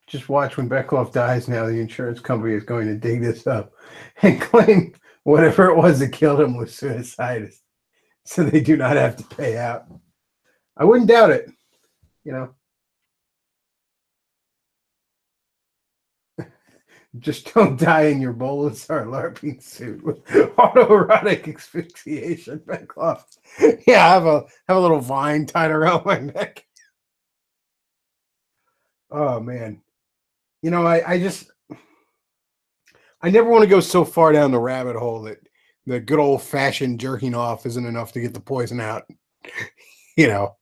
just watch when Bechtloff dies. Now the insurance company is going to dig this up and claim whatever it was that killed him was suicide, so they do not have to pay out. I wouldn't doubt it. You know, just don't die in your Bolasar LARPing suit with autoerotic asphyxiation. Bechtloff. Yeah, have a little vine tied around my neck. Oh man, I never want to go so far down the rabbit hole that the good old fashioned jerking off isn't enough to get the poison out. You know,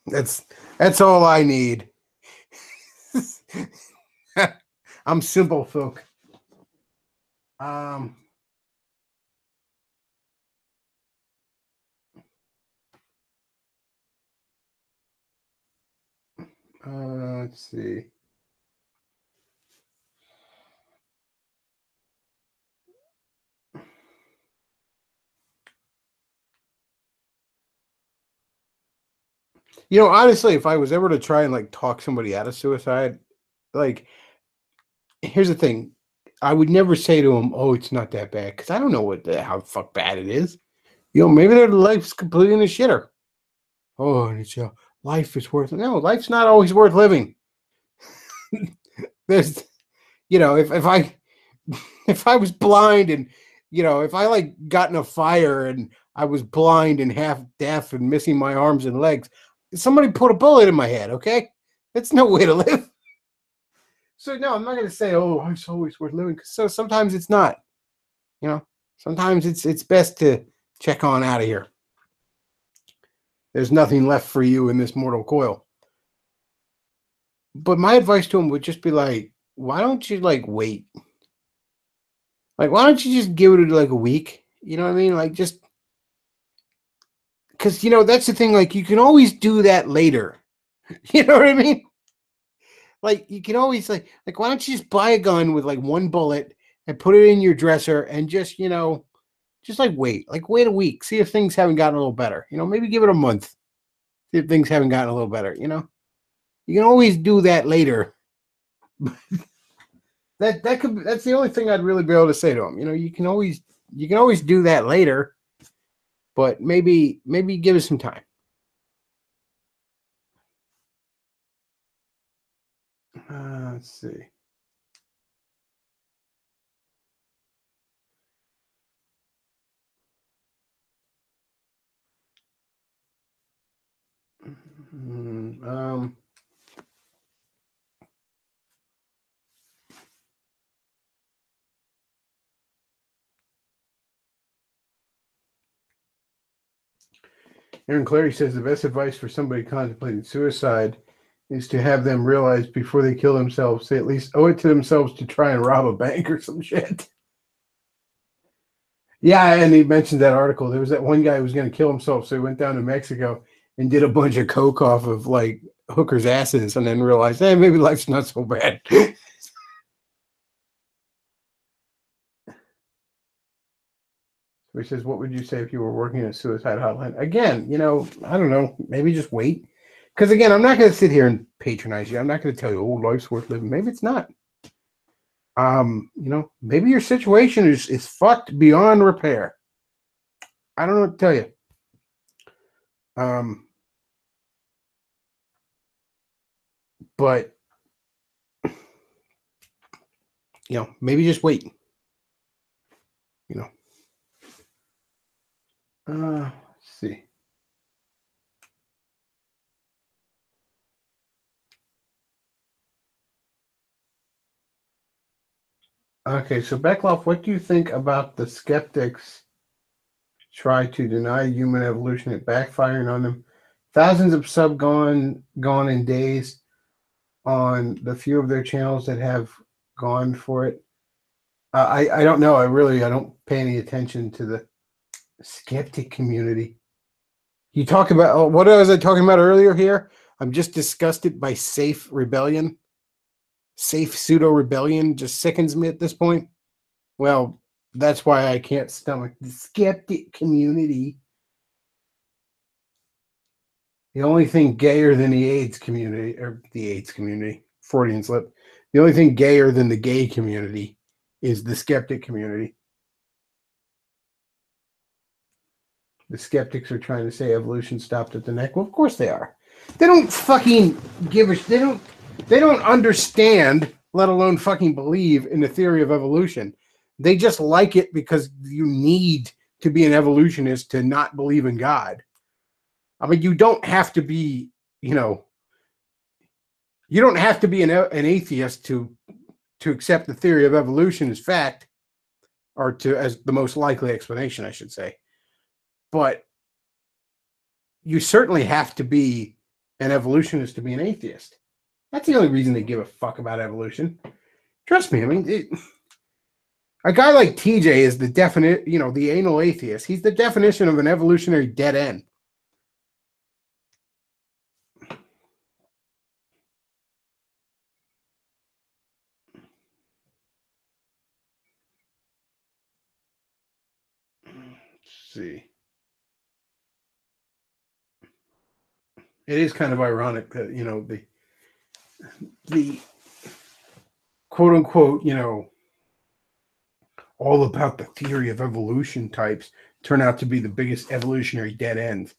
that's all I need. I'm simple folk. Um, let's see. Honestly, if I was ever to try and like talk somebody out of suicide, like, here's the thing. I would never say to them, "Oh, it's not that bad," because I don't know how fuck bad it is. Maybe their life's completely in the shitter. Oh, and it's life is worth. No, life's not always worth living. There's, if I if I was blind and if I like got in a fire and I was blind and half deaf and missing my arms and legs, somebody put a bullet in my head. Okay, that's no way to live. So no, I'm not going to say, oh, life's always worth living. So sometimes it's not. Sometimes it's best to check on out of here. There's nothing left for you in this mortal coil. But my advice to him would just be like, why don't you like wait? Like, why don't you just give it like a week? You know what I mean? Like, just because that's the thing. Like, you can always do that later. You know what I mean? Like, you can always like why don't you just buy a gun with like one bullet and put it in your dresser and just just like wait a week, see if things haven't gotten a little better. Maybe give it a month, see if things haven't gotten a little better. You can always do that later. That's the only thing I'd really be able to say to him. You can always do that later, but maybe give it some time. Let's see. Aaron Clary says the best advice for somebody contemplating suicide is to have them realize before they kill themselves, they at least owe it to themselves to try and rob a bank or some shit. Yeah, and he mentioned that article. There was that one guy who was going to kill himself, so he went down to Mexico and did a bunch of coke off of like hookers' asses, and then realized, hey, maybe life's not so bad. He says, what would you say if you were working in a suicide hotline? Again, I don't know. Maybe just wait. Because again, I'm not going to sit here and patronize you. I'm not going to tell you, oh, life's worth living. Maybe it's not. Maybe your situation is fucked beyond repair. I don't know what to tell you. But maybe just wait. Let's see. Okay, so Bechtloff, what do you think about the skeptics try to deny human evolution? It backfiring on them. Thousands of subs gone in days on the few of their channels that have gone for it. I don't know. I don't pay any attention to the skeptic community. You talk about what was I talking about earlier here? I'm just disgusted by safe rebellion. Safe pseudo rebellion just sickens me at this point. Well, that's why I can't stomach the skeptic community. The only thing gayer than the AIDS community, Freudian slip. The only thing gayer than the gay community is the skeptic community. The skeptics are trying to say evolution stopped at the neck. Well, of course they are. They don't fucking give a. They don't understand, let alone fucking believe in the theory of evolution. They just like it because you need to be an evolutionist to not believe in God. I mean, you don't have to be, you don't have to be an atheist to accept the theory of evolution as fact, or as the most likely explanation, I should say. But you certainly have to be an evolutionist to be an atheist. That's the only reason they give a fuck about evolution. Trust me. I mean, a guy like TJ is the definite, the anal atheist. He's the definition of an evolutionary dead end. Let's see. It is kind of ironic that, the quote unquote, all about the theory of evolution types turn out to be the biggest evolutionary dead ends.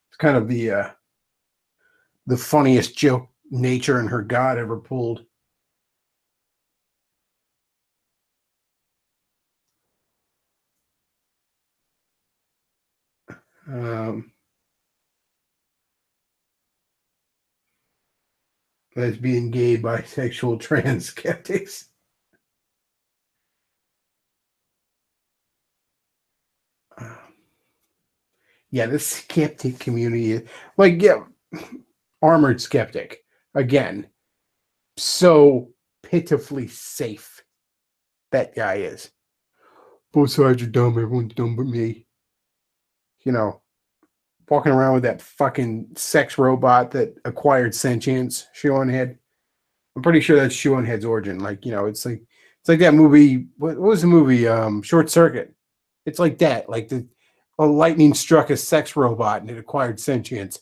It's kind of the funniest joke nature and her God ever pulled. Um, Lesbian, gay, bisexual, trans skeptics. Uh, yeah, the skeptic community is like, yeah, armored skeptic again. So pitifully safe that guy is. Both sides are dumb. Everyone's dumb but me. You know, walking around with that fucking sex robot that acquired sentience. Sean Head. I'm pretty sure that's Sean Head's origin. Like, it's like that movie. What was the movie? Short Circuit. It's like that. Like a lightning struck a sex robot and it acquired sentience.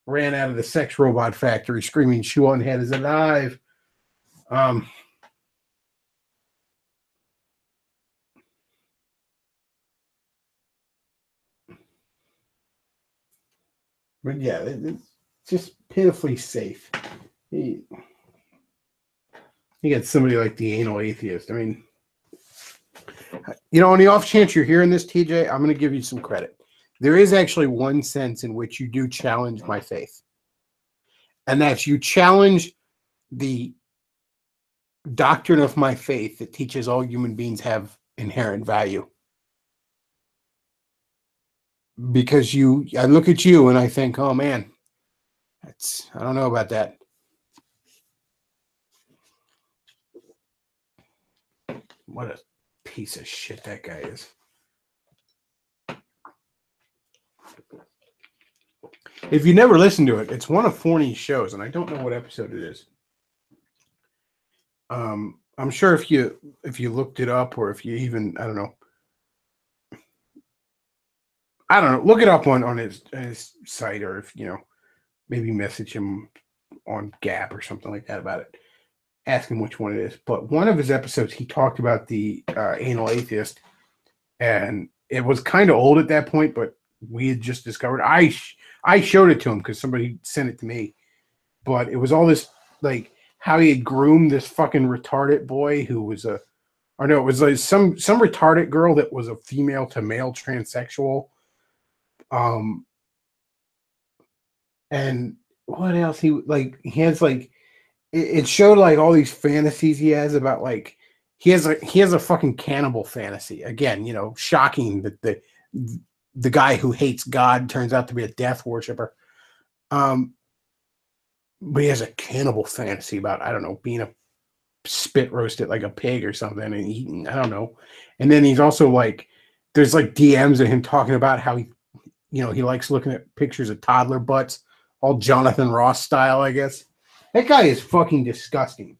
Ran out of the sex robot factory screaming, Sean Head is alive. Um, but yeah, it's just pitifully safe. You get somebody like the anal atheist. I mean, on the off chance you're hearing this, TJ, I'm going to give you some credit. There is actually one sense in which you do challenge my faith, and that's you challenge the doctrine of my faith that teaches all human beings have inherent value. Because I look at you and I think, oh man, I don't know about that. What a piece of shit that guy is. If you never listened to it, it's one of Forney's shows, and I don't know what episode it is. I'm sure if you looked it up, or if you even I don't know, look it up on his site, or if maybe message him on Gap or something like that about it. Ask him which one it is. But one of his episodes, he talked about the anal atheist, and it was kind of old at that point, but we had just discovered. I showed it to him because somebody sent it to me, but it was all this like how he had groomed this fucking retarded boy who was or no, it was like some retarded girl that was a female to male transsexual. And what else he has like it showed like all these fantasies he has about like he has a fucking cannibal fantasy. Again, shocking that the guy who hates God turns out to be a death worshiper. But he has a cannibal fantasy about, I don't know, being a spit roasted like a pig or something and eating, I don't know. And then he's also like, there's like DMs of him talking about how he likes looking at pictures of toddler butts, all Jonathan Ross style, I guess. That guy is fucking disgusting.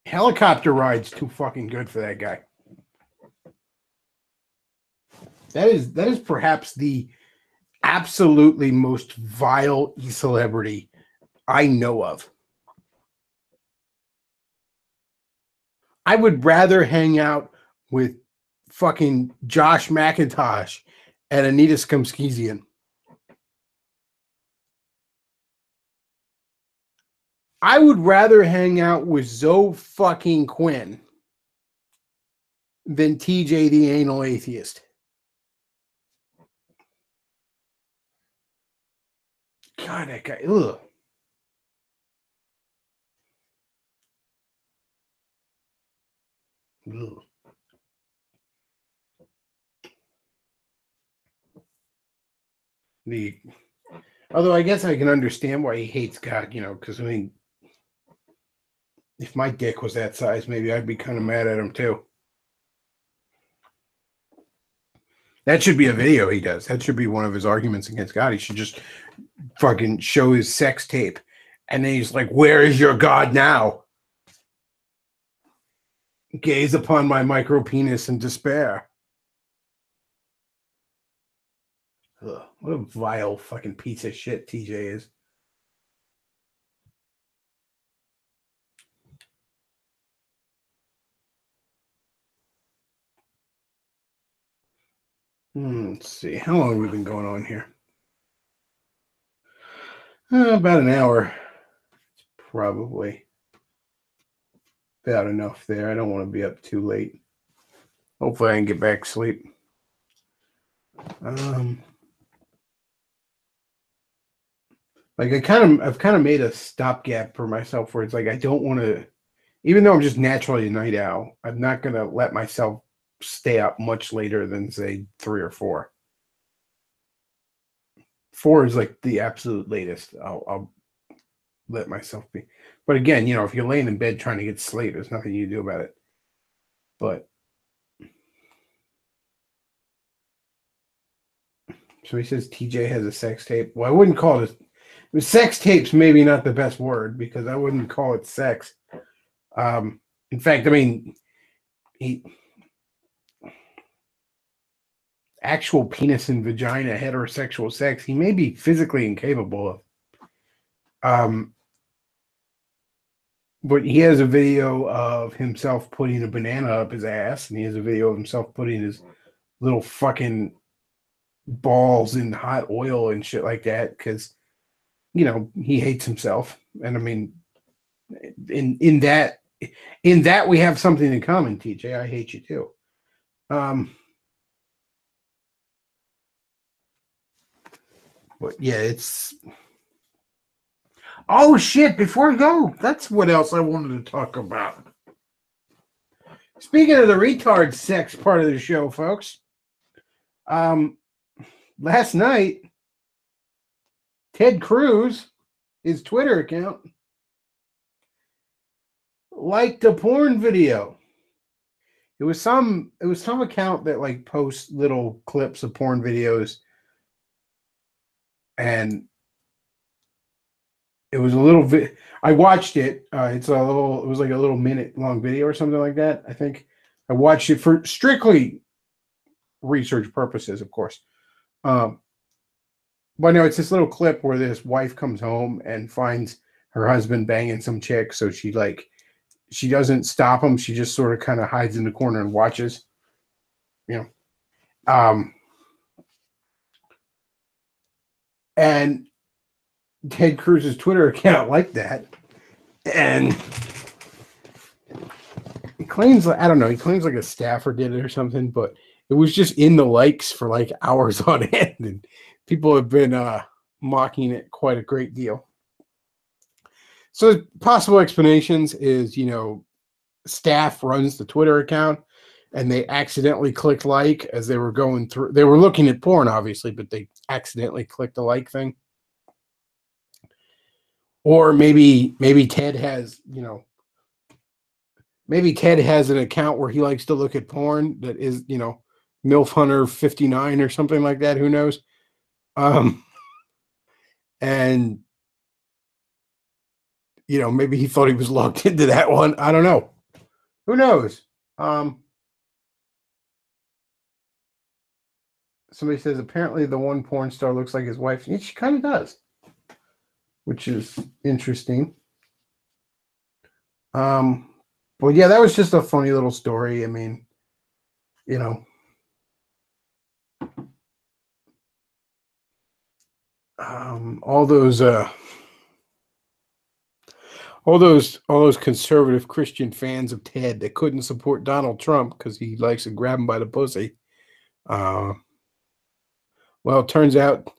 Helicopter ride's too fucking good for that guy. That is perhaps the absolutely most vile celebrity I know of. I would rather hang out with fucking Josh McIntosh and Anita Skumskizian. I would rather hang out with Zoe fucking Quinn than TJ the anal atheist. God, that guy. Ugh. Ugh. Although I guess I can understand why he hates God, because I mean, if my dick was that size, maybe I'd be kind of mad at him too. That should be a video he does. That should be one of his arguments against God. He should just fucking show his sex tape. And then he's like, where is your God now? Gaze upon my micro penis in despair. Ugh, what a vile fucking piece of shit TJ is. Let's see. How long have we been going on here? About an hour. It's probably about enough there. I don't want to be up too late. Hopefully I can get back to sleep. Like I've kind of made a stopgap for myself where it's like I don't want to, even though I'm just naturally a night owl, I'm not going to let myself stay up much later than say 3 or 4. 4 is like the absolute latest. I'll let myself be. But again, if you're laying in bed trying to get sleep, there's nothing you can do about it. But so he says TJ has a sex tape. Well, I wouldn't call it sex tape's maybe not the best word because I wouldn't call it sex. In fact, I mean, actual penis and vagina heterosexual sex, he may be physically incapable of. But he has a video of himself putting a banana up his ass, and he has a video of himself putting his little fucking balls in hot oil and shit like that because he hates himself. And I mean, in that we have something in common, TJ. I hate you too. But yeah, it's oh shit, before we go, that's what else I wanted to talk about. Speaking of the retard sex part of the show, folks, last night, Ted Cruz, his Twitter account, liked a porn video. It was some account that like posts little clips of porn videos, and it was a little I watched it. It was like a little minute long video or something like that. I think I watched it for strictly research purposes, of course. But no, it's this little clip where this wife comes home and finds her husband banging some chick. So she doesn't stop him. She just sort of kind of hides in the corner and watches, and Ted Cruz's Twitter account liked that. And he claims, I don't know, he claims like a staffer did it or something, but it was just in the likes for like hours on end. And people have been mocking it quite a great deal. So possible explanations is, staff runs the Twitter account and they accidentally clicked like as they were going through. They were looking at porn, obviously, but they accidentally clicked the like thing. Or maybe Ted has, maybe Ted has an account where he likes to look at porn that is, MILF Hunter 59 or something like that. Who knows? And maybe he thought he was logged into that one. I don't know. Who knows? Somebody says apparently the one porn star looks like his wife. Yeah, she kind of does, which is interesting. But yeah, that was just a funny little story. I mean, all those conservative Christian fans of Ted that couldn't support Donald Trump because he likes to grab him by the pussy. Well, it turns out,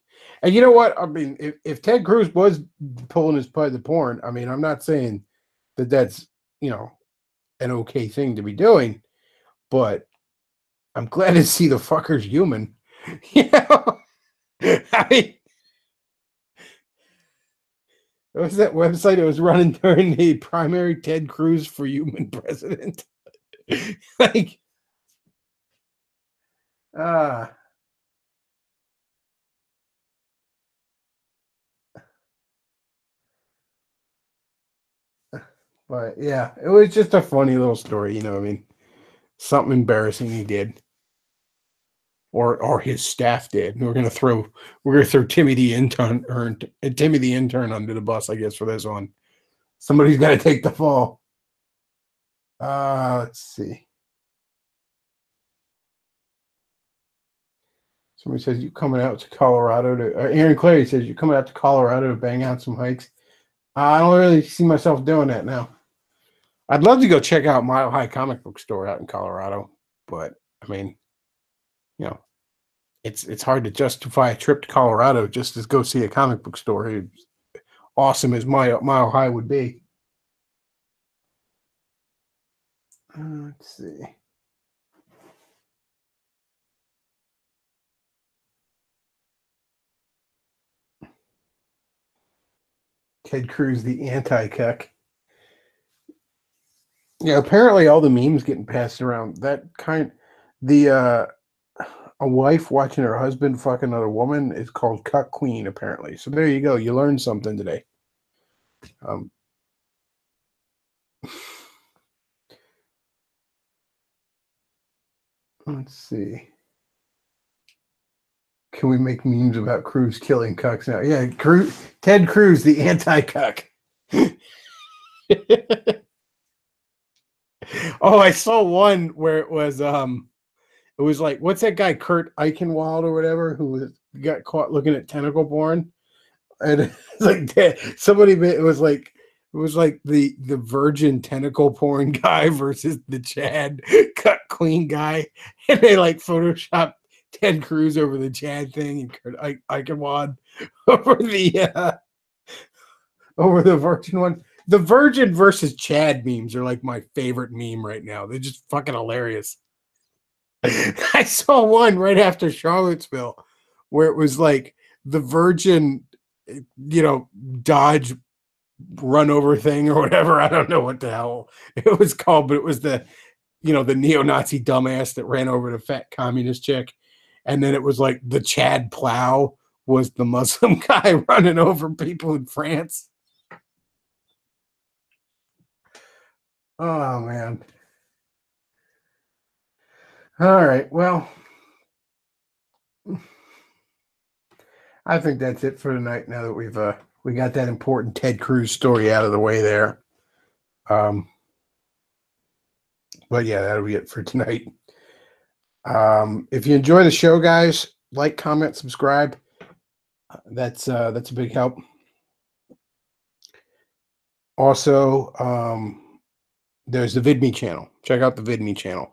and you know what? I mean, if Ted Cruz was pulling his part of the porn, I mean, I'm not saying that that's, an okay thing to be doing, but I'm glad to see the fucker's human. I mean, It was that website. It was running during the primary Ted Cruz for human president. Like, uh but yeah, it was just a funny little story, you know what I mean? Something embarrassing he did. Or his staff did. And we're gonna throw Timmy the intern under the bus, I guess, for this one. Somebody's gotta take the fall. Let's see. Somebody says you coming out to Colorado to Aaron Clary says you're coming out to Colorado to bang out some hikes. I don't really see myself doing that now. I'd love to go check out Mile High Comic Book Store out in Colorado, but I mean, you know, it's hard to justify a trip to Colorado just to go see a comic book store. It's awesome as Mile High would be. Let's see. Ted Cruz, the anti-cuck. Yeah, apparently all the memes getting passed around. The a wife watching her husband fuck another woman is called cuck queen, apparently. So there you go. You learned something today. Um, let's see. Can we make memes about Cruz killing cucks now? Yeah, Ted Cruz, the anti-cuck. Oh, I saw one where it was like, what's that guy, Kurt Eichenwald or whatever, who got caught looking at tentacle porn, and it's like it was like the virgin tentacle porn guy versus the Chad cut clean guy, and they like photoshopped Ted Cruz over the Chad thing and Kurt Eichenwald over the virgin one. The virgin versus Chad memes are like my favorite meme right now. They're just fucking hilarious. I saw one right after Charlottesville where it was like the virgin, Dodge run over thing or whatever. I don't know what the hell it was called, but it was the neo-Nazi dumbass that ran over the fat communist chick. And then it was like the Chad Plow was the Muslim guy running over people in France. Oh, man. All right. Well, I think that's it for tonight. Now that we got that important Ted Cruz story out of the way there. But yeah, that'll be it for tonight. If you enjoy the show, guys, like, comment, subscribe. That's a big help. Also, there's the VidMe channel. Check out the VidMe channel.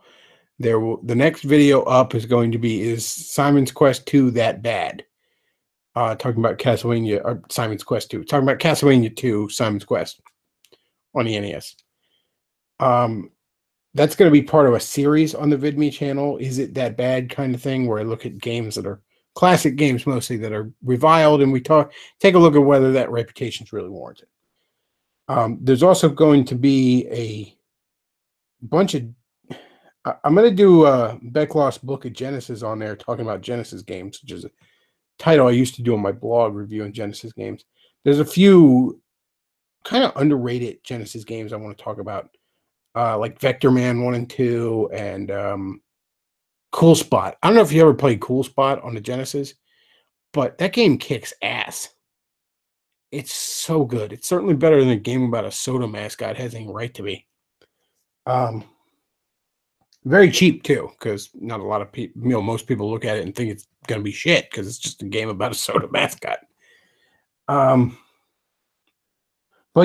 The next video up is Simon's Quest 2 That Bad. Talking about Castlevania, or Simon's Quest 2. Talking about Castlevania 2, Simon's Quest on the NES. That's going to be part of a series on the VidMe channel. Is it that bad kind of thing, where I look at games that are classic games mostly that are reviled, and we take a look at whether that reputation is really warranted. There's also going to be a bunch of I'm going to do Bechtloff's Book of Genesis on there, talking about Genesis games, which is a title I used to do on my blog reviewing Genesis games. There's a few kind of underrated Genesis games I want to talk about, like Vector Man 1 and 2 and Cool Spot. I don't know if you ever played Cool Spot on the Genesis, but that game kicks ass. It's so good. It's certainly better than a game about a soda mascot has any right to be. Very cheap too, because not a lot of people, most people look at it and think it's going to be shit because it's just a game about a soda mascot. But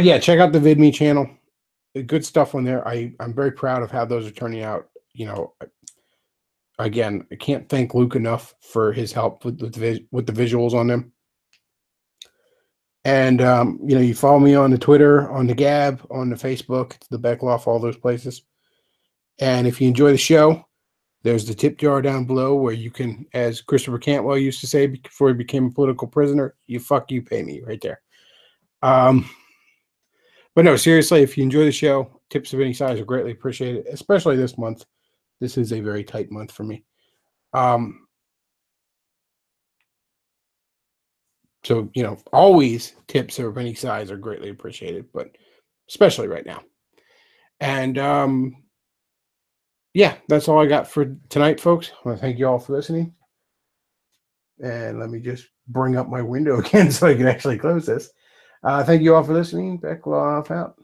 yeah, check out the VidMe channel. Good stuff on there. I'm very proud of how those are turning out. Again, I can't thank Luke enough for his help with the visuals on them. And you follow me on the Twitter, on the Gab, on the Facebook, the Bechtloff, all those places. And if you enjoy the show, there's the tip jar down below where you can, as Christopher Cantwell used to say before he became a political prisoner, you pay me right there. But no, seriously, if you enjoy the show, tips of any size are greatly appreciated, especially this month. This is a very tight month for me. So, always tips of any size are greatly appreciated, but especially right now. And yeah, that's all I got for tonight, folks. I want to thank you all for listening. And let me just bring up my window again so I can actually close this. Thank you all for listening. Bechtloff out.